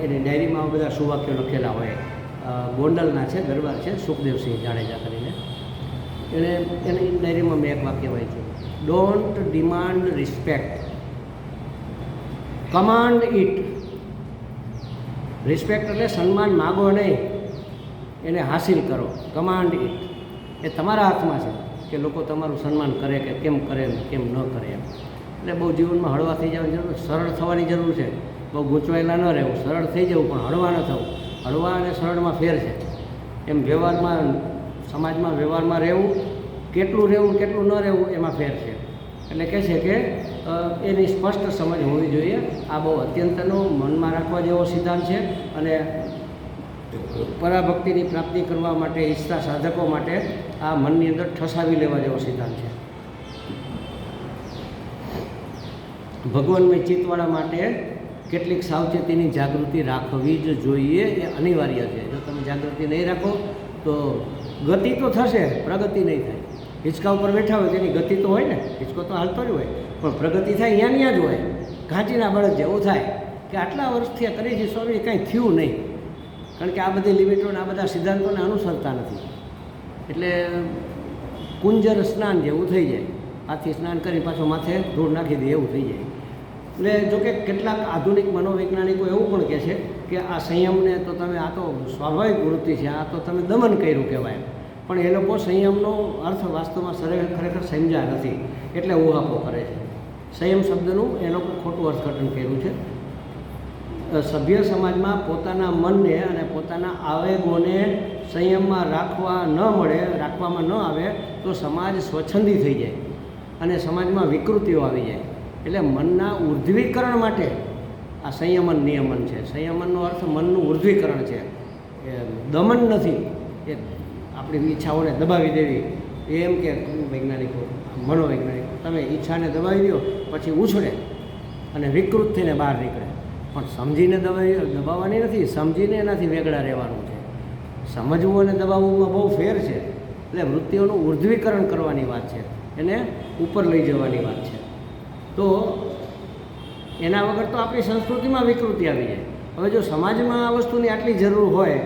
એની ડાયરીમાં બધા સુવાક્યો લખેલા હોય, ગોંડલના છે, દરબાર છે, સુખદેવસિંહ જાડેજા કરીને. એની ડાયરીમાં મેં એક વાક્ય વાંચ્યું, don't demand respect, command it. Respect એટલે સન્માન માગો નહીં, એને હાસિલ કરો. કમાન્ડ ઇટ એ તમારા હાથમાં છે કે લોકો તમારું સન્માન કરે કે કેમ કરે કેમ ન કરે એમ. એટલે બહુ જીવનમાં હળવા થઈ જવાની જરૂર, સરળ થવાની જરૂર છે. બહુ ગૂંચવાયેલા ન રહેવું, સરળ થઈ જવું, પણ હળવા ન થવું. હળવા અને સરળમાં ફેર છે. એમ વ્યવહારમાં, સમાજમાં વ્યવહારમાં રહેવું, કેટલું રહેવું કેટલું ન રહેવું એમાં ફેર છે. એટલે કહે છે કે એની સ્પષ્ટ સમજ હોવી જોઈએ. આ બહુ અત્યંતનો મનમાં રાખવા જેવો સિદ્ધાંત છે, અને પરાભક્તિની પ્રાપ્તિ કરવા માટે ઈચ્છતા સાધકો માટે આ મનની અંદર ઠસાવી લેવા જેવો સિદ્ધાંત છે. ભગવાનમય ચિત્તવાળા માટે કેટલીક સાવચેતીની જાગૃતિ રાખવી જ જોઈએ, એ અનિવાર્ય છે. જો તમે જાગૃતિ નહીં રાખો તો ગતિ તો થશે, પ્રગતિ નહીં થાય. હિંચકા ઉપર બેઠા હોય તેની ગતિ તો હોય ને, હિંચકો તો હાલતો જ હોય, પણ પ્રગતિ થાય ત્યાં જ હોય. ઘાંચીના બળદ જેવું થાય કે આટલા વર્ષથી આ કરી છે સોરી કાંઈ થયું નહીં, કારણ કે આ બધી લિમિટોને આ બધા સિદ્ધાંતોને અનુસરતા નથી. એટલે કુંજર સ્નાન જેવું થઈ જાય, હાથી સ્નાન કરી પાછો માથે ધૂળ નાખી દે એવું થઈ જાય. એટલે જોકે કેટલાક આધુનિક મનોવૈજ્ઞાનિકો એવું પણ કહે છે કે આ સંયમને તો તમે આ તો સ્વાભાવિક વૃત્તિ છે, આ તો તમે દમન કર્યું કહેવાય, પણ એ લોકો સંયમનો અર્થ વાસ્તવમાં ખરેખર સમજ્યા નથી, એટલે ઉહાપો કરે છે. સંયમ શબ્દનું એ લોકો ખોટું અર્થઘટન કર્યું છે. સભ્ય સમાજમાં પોતાના મનને અને પોતાના આવેગોને સંયમમાં રાખવામાં ન આવે તો સમાજ સ્વચ્છંદી થઈ જાય અને સમાજમાં વિકૃતિઓ આવી જાય. એટલે મનના ઉર્ધ્વીકરણ માટે આ સંયમન નિયમન છે. સંયમનનો અર્થ મનનું ઉર્ધ્વીકરણ છે, એ દમન નથી. એ આપણી ઈચ્છાઓને દબાવી દેવી, એમ કે વૈજ્ઞાનિકો મનોવૈજ્ઞાનિકો તમે ઈચ્છાને દબાવી દો પછી ઉછળે અને વિકૃત થઈને બહાર નીકળે. પણ સમજીને દબાવવાની નથી, સમજીને એનાથી વેગળા રહેવાનું છે. સમજવું અને દબાવવામાં બહુ ફેર છે. એટલે વૃત્તિઓનું ઉર્ધ્વીકરણ કરવાની વાત છે, એને ઉપર લઈ જવાની વાત છે. તો એના વગર તો આપણી સંસ્કૃતિમાં વિકૃતિ આવી જાય. હવે જો સમાજમાં આ વસ્તુની આટલી જરૂર હોય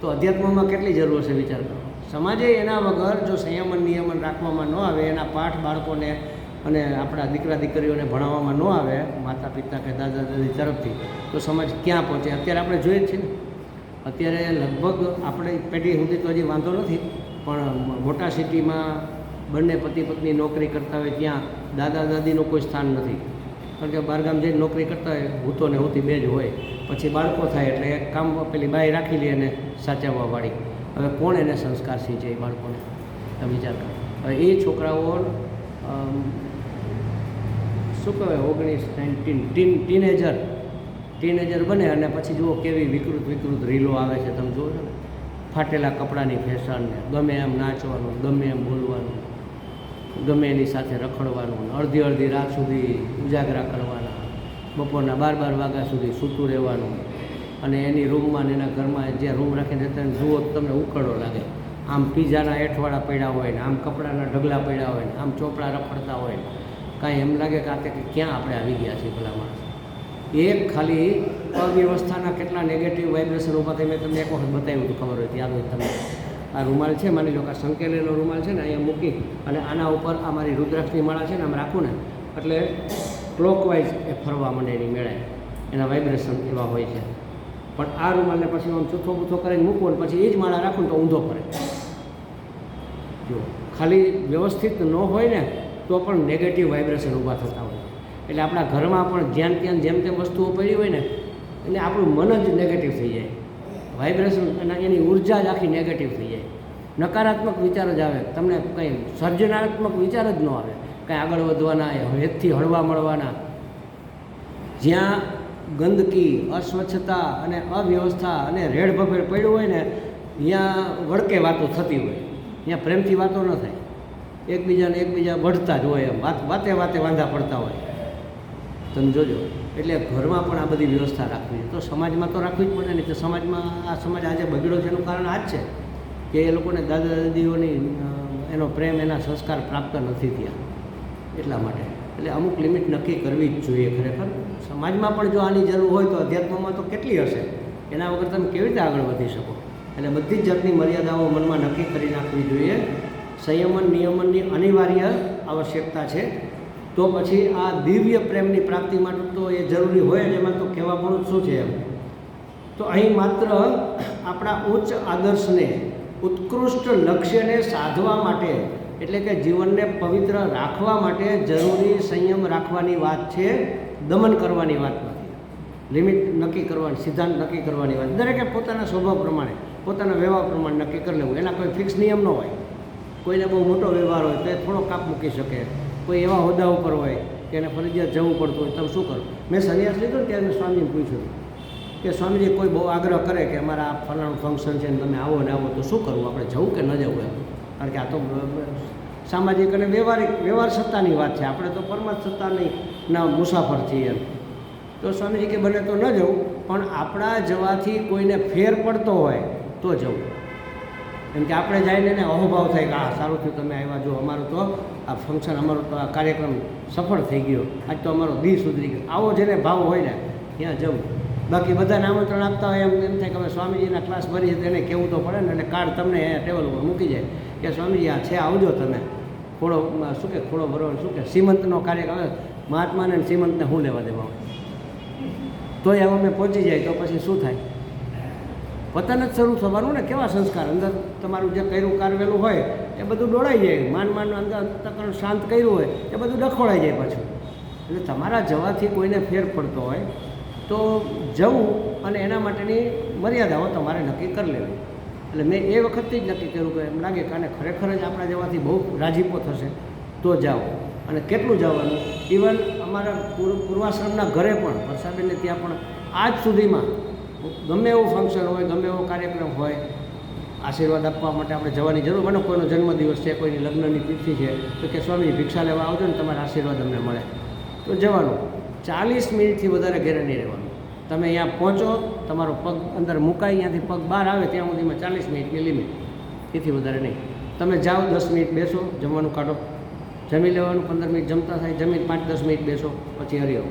તો અધ્યાત્મમાં કેટલી જરૂર હશે વિચાર કરો. સમાજે એના વગર જો સંયમન નિયમન રાખવામાં ન આવે, એના પાઠ બાળકોને અને આપણા દીકરા દીકરીઓને ભણાવવામાં ન આવે માતા પિતા કે દાદા દાદી તરફથી, તો સમાજ ક્યાં પહોંચે? અત્યારે આપણે જોઈએ જ છીએ ને, અત્યારે લગભગ આપણે પેઢી સુધી તો હજી વાંધો નથી, પણ મોટા સિટીમાં બંને પતિ પત્ની નોકરી કરતા હોય ત્યાં દાદા દાદીનું કોઈ સ્થાન નથી, કારણ કે બહારગામ જઈને નોકરી કરતા હોય, હૂતો ને હૂતી બે જ હોય. પછી બાળકો થાય એટલે એક કામ પેલી બાઈ રાખી લે અને સાચવવાવાળી. હવે કોણ એને સંસ્કાર સિંચે એ બાળકોને? તમે વિચાર કરો. હવે એ છોકરાઓ શું કહેવાય 19 ટીનેજર બને અને પછી જુઓ કેવી વિકૃત રીલો આવે છે. તમે જુઓ છો ને, ફાટેલા કપડાની ફેશન, ગમે એમ નાચવાનું, ગમે એમ બોલવાનું, ગમે એની સાથે રખડવાનું, અડધી રાત સુધી ઉજાગરા કરવાના, બપોરના 12 વાગ્યા સુધી સૂતું રહેવાનું, અને એની રૂમમાં ને એના ઘરમાં જે રૂમ રાખીને રહેતા જુઓ તમને ઉકળો લાગે. આમ પીઝાના એઠવાડા પડ્યા હોય ને, આમ કપડાના ઢગલા પડ્યા હોય ને, આમ ચોપડા રખડતા હોય ને, કાંઈ એમ લાગે કે આ કે ક્યાં આપણે આવી ગયા છીએ ભલા માણસ. એક ખાલી અવ્યવસ્થાના કેટલા નેગેટિવ વાઇબ્રેશન ઊભા થઈ. મેં તમને એક વખત બતાવ્યું હતું, ખબર હોય યાદ હોય તમને. આ રૂમાલ છે, માની લો કે આ સંકેલેલો રૂમાલ છે ને, અહીંયા મૂકી અને આના ઉપર આ મારી રુદ્રાક્ષની માળા છે ને આમ રાખું ને, એટલે ક્લોકવાઇઝ એ ફરવા માંડે એની મેળાય, એના વાઇબ્રેશન એવા હોય છે. પણ આ રૂમાલને પછી આમ ચૂથો બૂથો કરીને મૂકવો ને પછી એ જ માળા રાખું તો ઊંધો પડે. જો ખાલી વ્યવસ્થિત ન હોય ને તો પણ નેગેટિવ વાઇબ્રેશન ઊભા થતા હોય. એટલે આપણા ઘરમાં પણ જ્યાં ત્યાં જેમ તેમ વસ્તુઓ પડી હોય ને, એટલે આપણું મન જ નેગેટિવ થઈ જાય. વાઇબ્રેશન અને એની ઉર્જા જ આખી નેગેટિવ થઈ જાય. નકારાત્મક વિચાર જ આવે, તમને કંઈ સર્જનાત્મક વિચાર જ ન આવે, કાંઈ આગળ વધવાના, હેતથી હળવા મળવાના. જ્યાં ગંદકી, અસ્વચ્છતા અને અવ્યવસ્થા અને રેડભભેડ પડ્યું હોય ને, ત્યાં વળકે વાતો થતી હોય, ત્યાં પ્રેમથી વાતો ન થાય. એકબીજા વઢતા જ હોય, એમ વાતે વાંધા પડતા હોય. તમે જોજો. એટલે ઘરમાં પણ આ બધી વ્યવસ્થા રાખવી, તો સમાજમાં તો રાખવી જ પડે ને. તો સમાજમાં આ સમાજ આજે બગડ્યો છે એનું કારણ આ જ છે કે એ લોકોને દાદા દાદીઓની એનો પ્રેમ, એના સંસ્કાર પ્રાપ્ત નથી થયા, એટલા માટે. એટલે અમુક લિમિટ નક્કી કરવી જ જોઈએ ખરેખર. સમાજમાં પણ જો આની જરૂર હોય તો અધ્યાત્મમાં તો કેટલી હશે, એના વગર તમે કેવી રીતે આગળ વધી શકો? એટલે બધી જ જાતની મર્યાદાઓ મનમાં નક્કી કરી નાખવી જોઈએ. સંયમન નિયમનની અનિવાર્ય આવશ્યકતા છે. તો પછી આ દિવ્ય પ્રેમની પ્રાપ્તિ માટે તો એ જરૂરી હોય જ. એમાં તો કહેવા પણ શું છે એમ. તો અહીં માત્ર આપણા ઉચ્ચ આદર્શને, ઉત્કૃષ્ટ લક્ષ્યને સાધવા માટે, એટલે કે જીવનને પવિત્ર રાખવા માટે જરૂરી સંયમ રાખવાની વાત છે, દમન કરવાની વાત નથી. લિમિટ નક્કી કરવાની, સિદ્ધાંત નક્કી કરવાની વાત. દરેકે પોતાના સ્વભાવ પ્રમાણે, પોતાના વ્યવહાર પ્રમાણે નક્કી કરી લેવું. એના કોઈ ફિક્સ નિયમ ન હોય. કોઈને બહુ મોટો વ્યવહાર હોય તો એ થોડો કાપ મૂકી શકે. કોઈ એવા હોદ્દા ઉપર હોય કે એને ફરજિયાત જવું પડતું હોય, તમે શું કરો? મેં સંન્યાસ લીધો ને ત્યારે મેં સ્વામીને પૂછ્યું કે સ્વામીજી કોઈ બહુ આગ્રહ કરે કે અમારા આ ફલાણું ફંક્શન છે ને તમે આવો ને આવો તો શું કરવું, આપણે જવું કે ન જવું એમ? કારણ કે આ તો સામાજિક અને વ્યવહાર સત્તાની વાત છે, આપણે તો પરમાત્મ સત્તાની ના મુસાફર છીએ એમ. તો સ્વામીજી કે બને તો ન જવું, પણ આપણા જવાથી કોઈને ફેર પડતો હોય તો જવું. કેમ કે આપણે જઈને એને અહોભાવ થાય કે હા સારું થયું તમે આવ્યા, જો અમારું તો આ ફંક્શન, અમારો તો આ કાર્યક્રમ સફળ થઈ ગયો, આજ તો અમારો દી સુધરી ગયો. આવો જેને ભાવ હોય ને ત્યાં જવું. બાકી બધાને આમંત્રણ આપતા હોય એમ થાય કે અમે સ્વામીજીના ક્લાસ ભરી છે, એને કહેવું તો પડે ને. એટલે કાર્ડ તમને અહીંયા ટેબલ ઉપર મૂકી જાય કે સ્વામીજી આ છે, આવજો તમે. ખોળો ભરવાનો શું કે સીમંતનો કાર્યક્રમ, મહાત્માને સીમંતને શું લેવા દેવા હોય? તો એ અમે પહોંચી જાય તો પછી શું થાય? પતન જ શરૂ થવાનું ને. કેવા સંસ્કાર અંદર તમારું જે કર્યું કારવેલું હોય એ બધું ડોળાઈ જાય. માન અંદર અંતકરણ શાંત કર્યું હોય એ બધું ડખોળાઈ જાય પાછું. એટલે તમારા જવાથી કોઈને ફેર પડતો હોય તો જવું, અને એના માટેની મર્યાદાઓ તમારે નક્કી કરી લેવી. એટલે મેં એ વખતથી જ નક્કી કર્યું કે એમ લાગે કે આને ખરેખર જ આપણા જવાથી બહુ રાજીપો થશે તો જાઓ. અને કેટલું જવાનું, ઇવન અમારા પૂર્વાશ્રમના ઘરે પણ વર્ષાબેનને ત્યાં પણ આજ સુધીમાં ગમે એવું ફંક્શન હોય, ગમે એવો કાર્યક્રમ હોય, આશીર્વાદ આપવા માટે આપણે જવાની જરૂર. મને કોઈનો જન્મદિવસ છે, કોઈની લગ્નની તિથિ છે, તો કે સ્વામી ભિક્ષા લેવા આવજો ને તમારા આશીર્વાદ અમને મળે, તો જવાનું. 40 મિનિટથી વધારે ઘરે નહીં રહેવાનું. તમે અહીંયા પહોંચો, તમારો પગ અંદર મુકાય, અહીંયાથી પગ બહાર આવે ત્યાં સુધીમાં 40 મિનિટની લિમિટ, તેથી વધારે નહીં. તમે જાઓ 10 મિનિટ બેસો, જમવાનું કાઢો, જમી લેવાનું, 15 મિનિટ જમતા થાય, જમીને 5-10 મિનિટ બેસો, પછી હરિયો.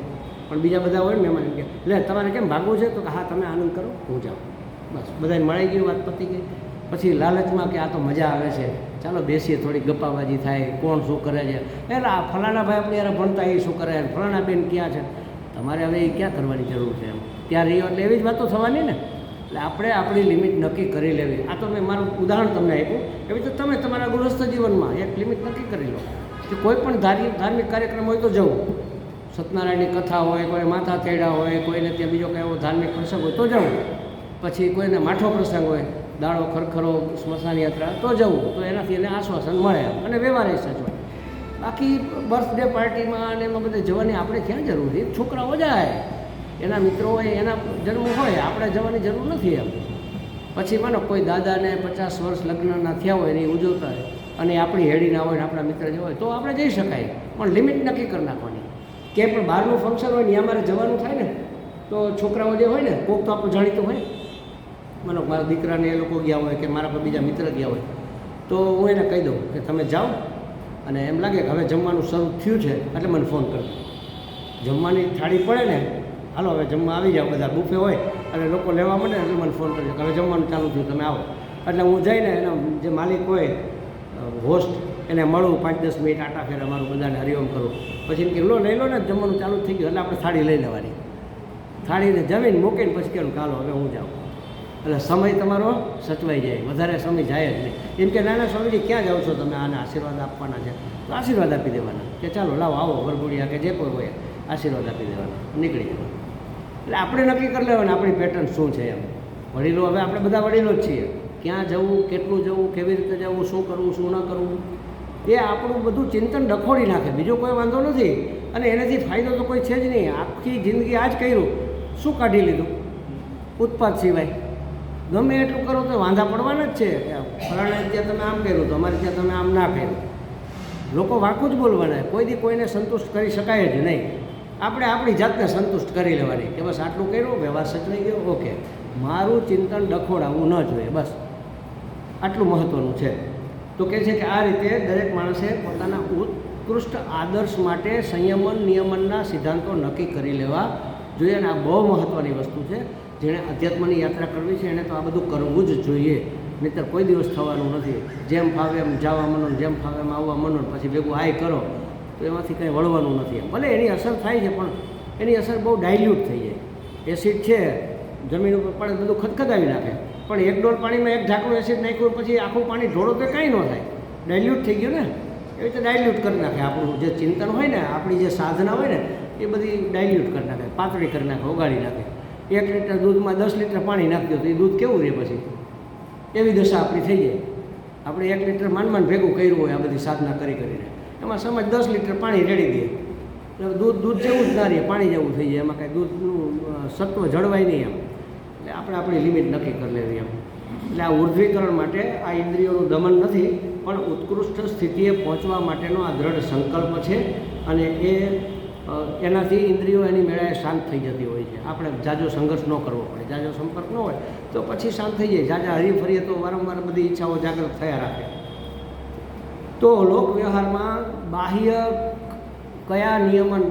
પણ બીજા બધા હોય ને મહેમાન એમ કે લે તમારે કેમ ભાગવું છે, તો કે હા તમે આનંદ કરો, હું જાઉં. બસ બધાને મળી ગયું, વાત પતી ગઈ. પછી લાલચમાં કે આ તો મજા આવે છે, ચાલો બેસીએ, થોડી ગપ્પાબાજી થાય, કોણ શું કરે છે, એટલે આ ફલાણા ભાઈ આપણે યાર ભણતા એ શું કરે, ફલાણા બેન ક્યાં છે, તમારે હવે એ ક્યાં કરવાની જરૂર છે એમ. ત્યાં રહ્યો એટલે એવી જ વાતો થવાની ને. એટલે આપણે આપણી લિમિટ નક્કી કરી લેવી. આ તો મેં મારું ઉદાહરણ તમને આપ્યું, એવી તો તમે તમારા ગૃહસ્થ જીવનમાં એક લિમિટ નક્કી કરી લો કે કોઈ પણ ધાર્મિક કાર્યક્રમ હોય તો જવું. સત્યનારાયણની કથા હોય, કોઈ માથા તેડા હોય, કોઈને ત્યાં બીજો કંઈ એવો ધાર્મિક પ્રસંગ હોય તો જવું. પછી કોઈને માઠો પ્રસંગ હોય, દાળો ખરખરો, સ્મશાન યાત્રા, તો જવું. તો એનાથી એને આશ્વાસન મળે અને વ્યવહાર સચવાય. બાકી બર્થડે પાર્ટીમાં અને એમાં બધે જવાની આપણે ક્યાં જરૂર છે? છોકરાઓ જાય, એના મિત્રો હોય, એના જન્મ હોય, આપણે જવાની જરૂર નથી એમ. પછી માનો કોઈ દાદાને 50 વર્ષ લગ્નના થયા હોય ને એ ઉજવતા હોય અને આપણી હેડીના હોય ને આપણા મિત્ર જે હોય તો આપણે જઈ શકાય, પણ લિમિટ નક્કી કરી નાખવાની. કે પણ બહારનું ફંક્શન હોય ને અમારે જવાનું થાય ને તો છોકરાઓ જે હોય ને કોક તો આપણું જાણીતું હોય, માનો મારા દીકરાને એ લોકો ગયા હોય કે મારા પર બીજા મિત્ર ગયા હોય, તો હું એને કહી દઉં કે તમે જાઓ અને એમ લાગે કે હવે જમવાનું શરૂ થયું છે એટલે મને ફોન કરજો. જમવાની થાળી પડે ને, હાલો હવે જમવા આવી જાઓ, બધા બુફે હોય અને લોકો લેવા માંડે એટલે મને ફોન કરજો કે હવે જમવાનું ચાલુ થયું, તમે આવો. એટલે હું જઈને એનો જે માલિક હોય, હોસ્ટ, એને મળું, 5-10 મિનિટ આટા ફેર અમારું બધાને હરિઓમ કરું. પછી એમ કે લઈ લો ને જમવાનું ચાલુ થઈ ગયું, એટલે આપણે થાળી લઈ લેવાની. થાળીને જમીને મૂકીને પછી કહેવું ચાલો હવે હું જાઉં. એટલે સમય તમારો સચવાઈ જાય, વધારે સમય જાય જ નહીં. એમ કે નાના સ્વામીજી ક્યાં જાઓ છો તમે, આને આશીર્વાદ આપવાના છે, તો આશીર્વાદ આપી દેવાના કે ચાલો લાવો આવો વરઘોડિયા કે જે કોઈ હોય આશીર્વાદ આપી દેવાના, નીકળી જવાના. એટલે આપણે નક્કી કરી લેવાનું આપણી પેટર્ન શું છે એમ. વડીલો, હવે આપણે બધા વડીલો જ છીએ, ક્યાં જવું, કેટલું જવું, કેવી રીતે જવું, શું કરવું, શું ન કરવું, એ આપણું બધું ચિંતન ડખોડી નાખે. બીજો કોઈ વાંધો નથી, અને એનાથી ફાયદો તો કોઈ છે જ નહીં. આખી જિંદગી આ જ કર્યું, શું કાઢી લીધું ઉત્પાદ સિવાય? ગમે એટલું કરો તો વાંધા પડવાના જ છે. ફલાણા ત્યાં તમે આમ કર્યું તો અમારે ત્યાં તમે આમ ના કર્યું. લોકો વાંકું જ બોલવાના, કોઈ દી કોઈને સંતુષ્ટ કરી શકાય જ નહીં. આપણે આપણી જાતને સંતુષ્ટ કરી લેવાની કે બસ આટલું કર્યું, વ્યવહાર સચવાઈ ગયો, ઓકે. મારું ચિંતન ડખોડાવવું ન જોઈએ, બસ આટલું મહત્ત્વનું છે. તો કહે છે કે આ રીતે દરેક માણસે પોતાના ઉત્કૃષ્ટ આદર્શ માટે સંયમન નિયમનના સિદ્ધાંતો નક્કી કરી લેવા જોઈએ. અને આ બહુ મહત્ત્વની વસ્તુ છે. જેણે અધ્યાત્મની યાત્રા કરવી છે એને તો આ બધું કરવું જ જોઈએ, નહીંતર કોઈ દિવસ થવાનું નથી. જેમ ફાવે એમ જવા મનો, જેમ ફાવે એમ આવવા મનો, પછી ભેગું આય કરો તો એમાંથી કંઈ વળવાનું નથી. ભલે એની અસર થાય છે પણ એની અસર બહુ ડાયલ્યુટ થઈ જાય. એસિડ છે જમીન ઉપર પડે બધું ખદખદાવી નાખે, પણ એક ડોલ પાણીમાં એક ઢાંકણું એસિડ નાખ્યું પછી આખું પાણી ઢોળો તો કાંઈ ન થાય, ડાયલ્યુટ થઈ ગયું ને. એવી રીતે ડાયલ્યુટ કરી નાખે આપણું જે ચિંતન હોય ને, આપણી જે સાધના હોય ને એ બધી ડાયલ્યુટ કરી નાખે, પાતળી કરી નાખે, ઓગાળી નાખે. 1 લીટર દૂધમાં 10 લીટર પાણી નાખી દો તો એ દૂધ કેવું રહે? પછી એવી દશા આપણી થઈ જાય. આપણે 1 લીટર માંડ ભેગું કર્યું હોય આ બધી સાધના કરીને, એમાં સમજ 10 લીટર પાણી રેડી દે, દૂધ જેવું જ ના રહે, પાણી જેવું થઈ જાય. એમાં કાંઈ દૂધનું સત્વ જળવાય નહીં એમ. એટલે આપણે આપણી લિમિટ નક્કી કરી લેવી એમ. એટલે આ ઉર્ધ્વીકરણ માટે આ ઇન્દ્રિયોનું દમન નથી, પણ ઉત્કૃષ્ટ સ્થિતિએ પહોંચવા માટેનો આ દ્રઢ સંકલ્પ છે. અને એનાથી ઇન્દ્રિયો એની મેળાએ શાંત થઈ જતી હોય છે. આપણે જાજો સંઘર્ષ ન કરવો પડે, જાજો સંપર્ક ન હોય તો પછી શાંત થઈ જાય. જાજા હરી ફરીએ તો વારંવાર બધી ઈચ્છાઓ જાગૃત થયા રાખે. તો લોક વ્યવહારમાં બાહ્ય કયા નિયમન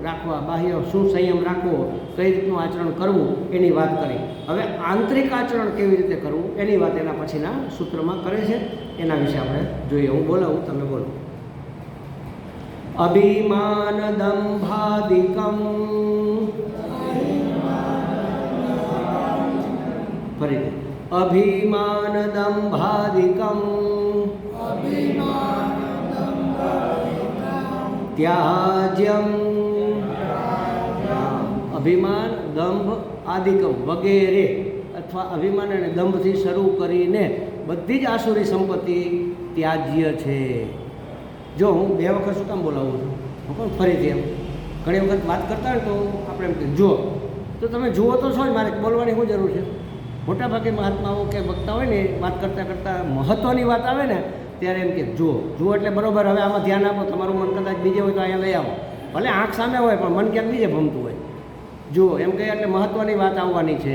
રાખવા, બાહ્ય શું સંયમ રાખવો, કઈ રીતનું આચરણ કરવું એની વાત કરી. હવે આંતરિક આચરણ કેવી રીતે કરવું એની વાત એના પછીના સૂત્રમાં કરે છે. એના વિશે આપણે જોઈએ. હું બોલાવું, તમે બોલો. અભિમાન દંભાદિકમ, ફરી અભિમાન દંભાદિકમ ત્યાજ્યમ. અભિમાન, દંભ, આદિકમ વગેરે અથવા અભિમાન અને દંભથી શરૂ કરીને બધી જ આસુરી સંપત્તિ ત્યાજ્ય છે. જો હું 2 વખત શું કામ બોલાવું છું, હું પણ ફરીથી એમ ઘણી વખત વાત કરતા હોય તો આપણે એમ કે જુઓ, તો તમે જુઓ તો છો જ, મારે બોલવાની શું જરૂર છે? મોટાભાગે મહાત્માઓ કે વક્તા હોય ને વાત કરતાં કરતાં મહત્ત્વની વાત આવે ને ત્યારે એમ કે જુઓ જુઓ એટલે બરાબર. હવે આમાં ધ્યાન આપો, તમારું મન કદાચ બીજે હોય તો અહીંયા લઈ આવો, ભલે આંખ સામે હોય પણ મન ક્યાંક બીજે ભમતું હોય. જુઓ એમ કહે એટલે મહત્ત્વની વાત આવવાની છે.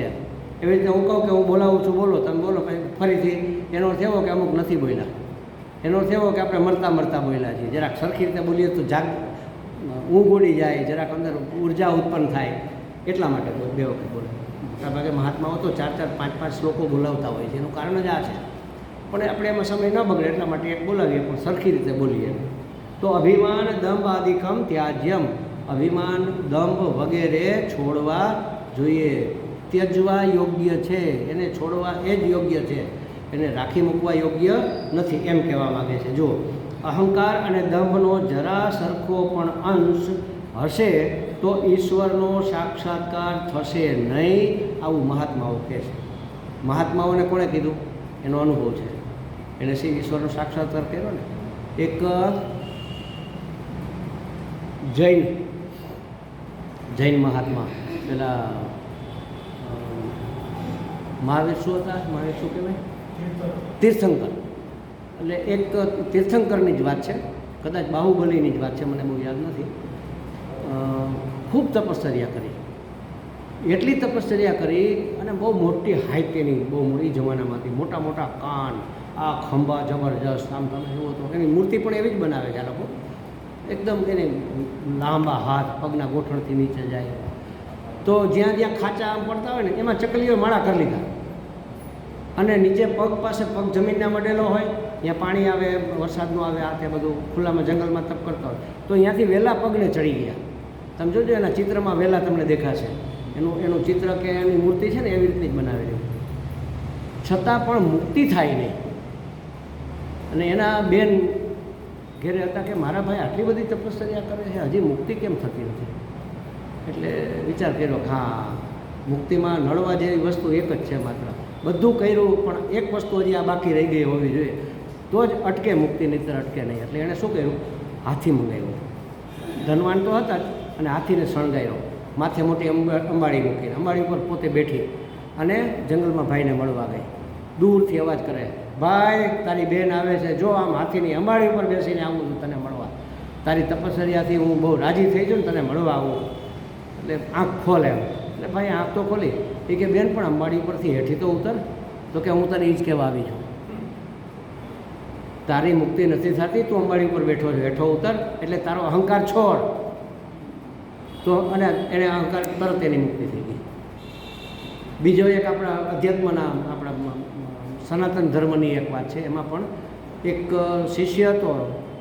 એવી રીતે હું કહું કે હું બોલાવું છું, બોલો, તમે બોલો, પછી ફરીથી એનો અર્થ એવો કે અમુક નથી બોલ્યા, એનો અર્થ એવો કે આપણે મળતા બોલ્યા છીએ. જરાક સરખી રીતે બોલીએ તો ઊંઘ ઉડી જાય, જરાક અંદર ઉર્જા ઉત્પન્ન થાય, એટલા માટે 2 વખત બોલે. મોટાભાગે મહાત્માઓ તો 4-4, 5-5 શ્લોકો બોલાવતા હોય છે. એનું કારણ જ આ છે. પણ આપણે એમાં સમય ન બગડે એટલા માટે એક બોલાવીએ, પણ સરખી રીતે બોલીએ. તો અભિમાન દંભ આદિકમ ત્યાજ્યમ, અભિમાન દંભ વગેરે છોડવા જોઈએ. ત્યજવા યોગ્ય છે, એને છોડવા એ જ યોગ્ય છે, એને રાખી મૂકવા યોગ્ય નથી, એમ કહેવા માગે છે. જો અહંકાર અને દંભનો જરા સરખો પણ અંશ હશે તો ઈશ્વરનો સાક્ષાત્કાર થશે નહીં, આવું મહાત્માઓ કહે છે. મહાત્માઓને કોણે કીધું? એનો અનુભવ છે. એને શી ઈશ્વરનો સાક્ષાત્કાર કર્યો ને. એક જૈન મહાત્મા, પેલા મહાવીર શું હતા? મહાવીર શું કહેવાય? તીર્થંકર. એટલે એક તીર્થંકરની જ વાત છે, કદાચ બાહુબલીની જ વાત છે, મને બહુ યાદ નથી. ખૂબ તપશ્ચર્યા કરી, એટલી તપશ્ચર્યા કરી અને બહુ મોટી હાઈટ એની, બહુ મોટી જમાનામાંથી મોટા મોટા કાન, આ ખંભા જબરજસ્ત. આમ તમે જુઓ તો એની મૂર્તિ પણ એવી જ બનાવે છે આ લોકો. એકદમ એને લાંબા હાથ, પગના ગોઠણથી નીચે જાય. તો જ્યાં જ્યાં ખાંચા આમ પડતા હોય ને એમાં ચકલીઓ માળા કરી લીધા. અને નીચે પગ પાસે પગ જમીનના મડેલો હોય, ત્યાં પાણી આવે, વરસાદનું આવે, આ તે બધું ખુલ્લામાં જંગલમાં તપ કરતા હોય તો અહીંયાથી વહેલા પગને ચડી ગયા. તમે જોજો એના ચિત્રમાં વહેલા તમને દેખાશે. એનું ચિત્ર કે એની મૂર્તિ છે ને એવી રીતની જ બનાવેલી. છતાં પણ મુક્તિ થાય નહીં. અને એના બેન ઘેરે હતા કે મારા ભાઈ આટલી બધી તપશ્ચર્યા કરે છે, હજી મુક્તિ કેમ થતી નથી? એટલે વિચાર કર્યો કે હા, મુક્તિમાં નડવા જેવી વસ્તુ એક જ છે માત્ર. બધું કર્યું પણ એક વસ્તુ હજી આ બાકી રહી ગઈ હોવી જોઈએ, તો જ અટકે મુક્તિ, નહીંતર અટકે નહીં. એટલે એણે શું કર્યું? હાથી મંગાવ્યો. ધનવાન તો હતા જ, અને હાથીને શણગાર્યો, માથે મોટી અંબાડી મૂકીને, અંબાડી ઉપર પોતે બેઠી અને જંગલમાં ભાઈને મળવા ગઈ. દૂરથી અવાજ કરે, ભાઈ તારી બેન આવે છે, જો આમ હાથીની અંબાડી ઉપર બેસીને આવું છું તને મળવા. તારી તપશ્ચર્યાથી હું બહુ રાજી થઈ છું ને તને મળવા આવું. એટલે આંખ ખોલે. એટલે ભાઈ આંખ તો ખોલી. એ કે બેન પણ અંબાડી ઉપરથી હેઠી તો ઉતર. તો કે હું તને એ જ કહેવા આવી છું, તારી મુક્તિ નથી થતી, તું અંબાડી ઉપર બેઠો છો, હેઠો ઉતર, એટલે તારો અહંકાર છોડ. તો અને એને અહંકાર તરત એની મુક્તિ થઈ ગઈ. બીજો એક આપણા અધ્યાત્મના, આપણા સનાતન ધર્મની એક વાત છે. એમાં પણ એક શિષ્ય હતો,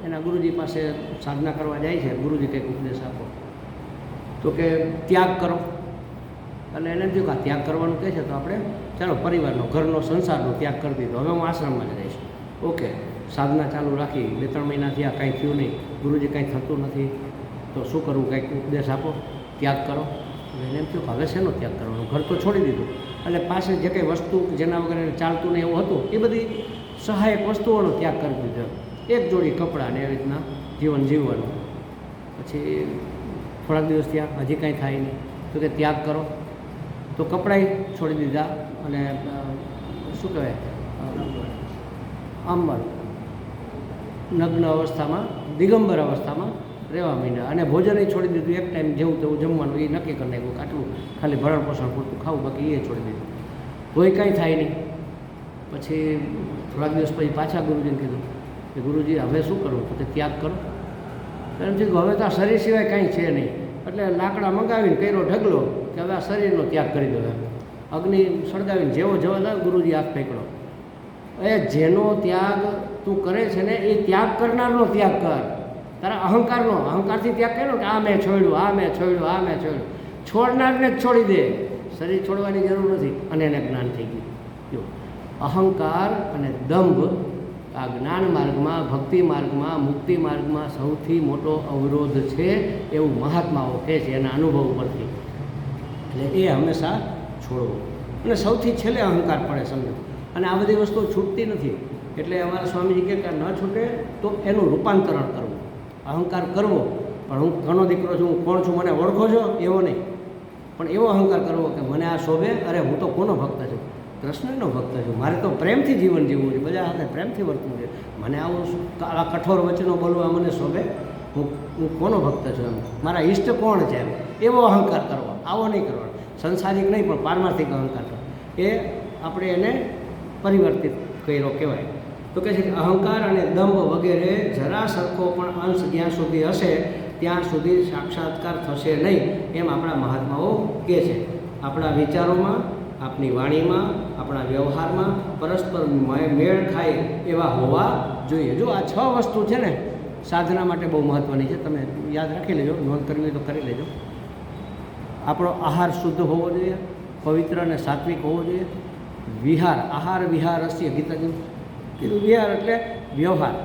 એના ગુરુજી પાસે સાધના કરવા જાય છે. ગુરુજી કંઈક ઉપદેશ આપો તો કે ત્યાગ કરો. અને એને જો કે ત્યાગ કરવાનું કહે છે તો આપણે ચાલો પરિવારનો, ઘરનો, સંસારનો ત્યાગ કરી દીધો, હવે હું આશ્રમમાં જ રહીશ. ઓકે, સાધના ચાલુ રાખી, 2-3 મહિના થયા, કાંઈ થયું નહીં, ગુરુજી કાંઈ થતું નથી, તો શું કરવું? કંઈક ઉપદેશ આપો, ત્યાગ કરો. એને એમ થયું કે હવે શેનો ત્યાગ કરવાનો? ઘર તો છોડી દીધું. એટલે પાસે જે કંઈ વસ્તુ જેના વગર ચાલતું ને એવું હતું એ બધી સહાયક વસ્તુઓનો ત્યાગ કરી દીધો. એક જોડી કપડાં ને એવી રીતના જીવન જીવવાનું. પછી થોડાક દિવસ ત્યાં હજી કાંઈ થાય નહીં, તો કે ત્યાગ કરો. તો તો કપડાંય છોડી દીધા અને શું કહેવાય અંબર નગ્ન અવસ્થામાં દિગંબર અવસ્થામાં રહેવા માંડ્યા અને ભોજનય છોડી દીધું. એક ટાઈમ જેવું તેવું જમવાનું એ નક્કી કરી નાખ્યું કે આટલું ખાલી ભરણ પોષણ પૂરતું ખાવું, બાકી એ છોડી દીધું. કોઈ કાંઈ થાય નહીં. પછી થોડાક દિવસ પછી પાછા ગુરુજીને કીધું કે ગુરુજી હવે શું કરવું? તો કે ત્યાગ કરો. એમ કીધું હવે તો આ શરીર સિવાય કાંઈ છે નહીં. એટલે લાકડા મંગાવીને કર્યો ઢગલો કે હવે આ શરીરનો ત્યાગ કરી દો. અગ્નિ સળગાવીને જેવો જવા ગુરુજી હાથ પકડો. એ જેનો ત્યાગ તું કરે છે ને એ ત્યાગ કરનારનો ત્યાગ કર. તારા અહંકારથી ત્યાગ કર્યો કે આ મેં છોડ્યું, આ મેં છોડ્યું, આ મેં છોડ્યું. છોડનારને જ છોડી દે. શરીર છોડવાની જરૂર નથી. અને એને જ્ઞાન થઈ ગયું. જો અહંકાર અને દંભ આ જ્ઞાન માર્ગમાં, ભક્તિ માર્ગમાં, મુક્તિ માર્ગમાં સૌથી મોટો અવરોધ છે એવું મહાત્માઓ કહે છે એના અનુભવ પરથી. એટલે એ હંમેશા છોડવો. અને સૌથી છેલ્લે અહંકાર પડે સમજો. અને આ બધી વસ્તુઓ છૂટતી નથી. એટલે અમારા સ્વામીજી કહે કે ન છૂટે તો એનું રૂપાંતરણ કરવું. અહંકાર કરવો પણ હું ઘણો દીકરો છું, હું કોણ છું, મને ઓળખો છો એવો નહીં, પણ એવો અહંકાર કરવો કે મને આ શોભે. અરે હું તો કોનો ભક્ત છું? કૃષ્ણનો ભક્ત છું. મારે તો પ્રેમથી જીવન જીવવું છે, બધા સાથે પ્રેમથી વર્તવું છે. મને આવું આવા કઠોર વચનો બોલવા મને શોભે? હું કોનો ભક્ત છું? એમ મારા ઈષ્ટ કોણ છે? એમ એવો અહંકાર કરવો. આવો નહીં કરવાનો. સંસારિક નહીં પણ પારમાર્થિક અહંકાર કરવો. એ આપણે એને પરિવર્તિત કર્યો કહેવાય. તો કહે છે કે અહંકાર અને દંભ વગેરે જરા સરખો પણ અંશ જ્યાં સુધી હશે ત્યાં સુધી સાક્ષાત્કાર થશે નહીં એમ આપણા મહાત્માઓ કહે છે. આપણા વિચારોમાં, આપણી વાણીમાં, આપણા વ્યવહારમાં પરસ્પર મેળ ખાય એવા હોવા જોઈએ. જો આ 6 વસ્તુ છે ને સાધના માટે બહુ મહત્ત્વની છે. તમે યાદ રાખી લેજો, નોંધ કરવી હોય તો કરી લેજો. આપણો આહાર શુદ્ધ હોવો જોઈએ, પવિત્ર અને સાત્વિક હોવો જોઈએ. વિહાર, આહાર વિહાર હસ્ય ગીતાજી કીધું. વિહાર એટલે વ્યવહાર,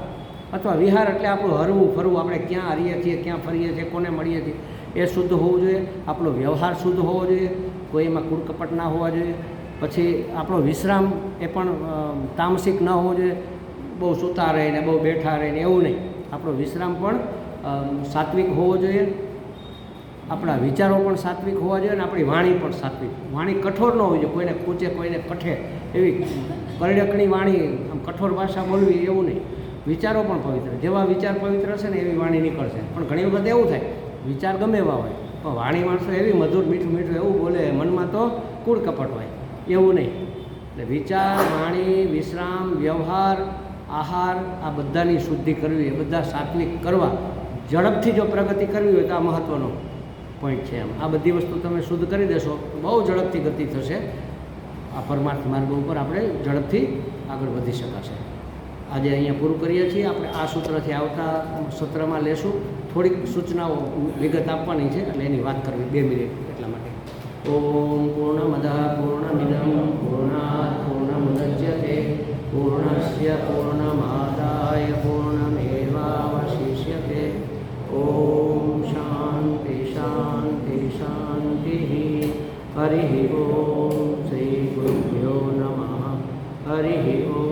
અથવા વિહાર એટલે આપણું હરવું ફરવું, આપણે ક્યાં હરીએ છીએ, ક્યાં ફરીએ છીએ, કોને મળીએ છીએ, એ શુદ્ધ હોવું જોઈએ. આપણો વ્યવહાર શુદ્ધ હોવો જોઈએ, કોઈ એમાં કૂડકપટ ના હોવા જોઈએ. પછી આપણો વિશ્રામ એ પણ તામસિક ન હોવો જોઈએ, બહુ સૂતા રહીને બહુ બેઠા રહીને એવું નહીં. આપણો વિશ્રામ પણ સાત્વિક હોવો જોઈએ. આપણા વિચારો પણ સાત્વિક હોવા જોઈએ અને આપણી વાણી પણ સાત્વિક. વાણી કઠોર ન હોવી જોઈએ, કોઈને કૂચે કોઈને કઠે એવી કરડકણી વાણી, આમ કઠોર ભાષા બોલવી એવું નહીં. વિચારો પણ પવિત્ર, જેવા વિચાર પવિત્ર હશે ને એવી વાણી નીકળશે. પણ ઘણી વખત એવું થાય વિચાર ગમે એવા હોય પણ વાણી માણસો એવી મધુર મીઠું મીઠું એવું બોલે, મનમાં તો કૂડ કપટ હોય, એવું નહીં. એટલે વિચાર, વાણી, વિશ્રામ, વ્યવહાર, આહાર આ બધાની શુદ્ધિ કરવી, એ બધા સાત્વિક કરવા. ઝડપથી જો પ્રગતિ કરવી હોય તો આ મહત્ત્વનો પોઈન્ટ છે. એમ આ બધી વસ્તુ તમે શુદ્ધ કરી દેશો તો બહુ ઝડપથી ગતિ થશે. આ પરમાર્થ માર્ગ ઉપર આપણે ઝડપથી આગળ વધી શકાશે. આજે અહીંયા પૂરું કરીએ છીએ. આપણે આ સૂત્રથી આવતા સત્રમાં લેશું. થોડીક સૂચનાઓ વિગત આપવાની છે એટલે એની વાત કરવી 2 મિનિટ એટલા માટે. ઓમ પૂર્ણમદ પૂર્ણમિદં પૂર્ણાત પૂર્ણમુદચ્યતે પૂર્ણસ્ય પૂર્ણમાદાય પૂર્ણમેવાવશિષ્યતે. ઓમ શાંતિ શાંતિ શાંતિ. હરિ ઓમ શ્રી ગુરુભ્યો નમઃ. હરિ ઓમ.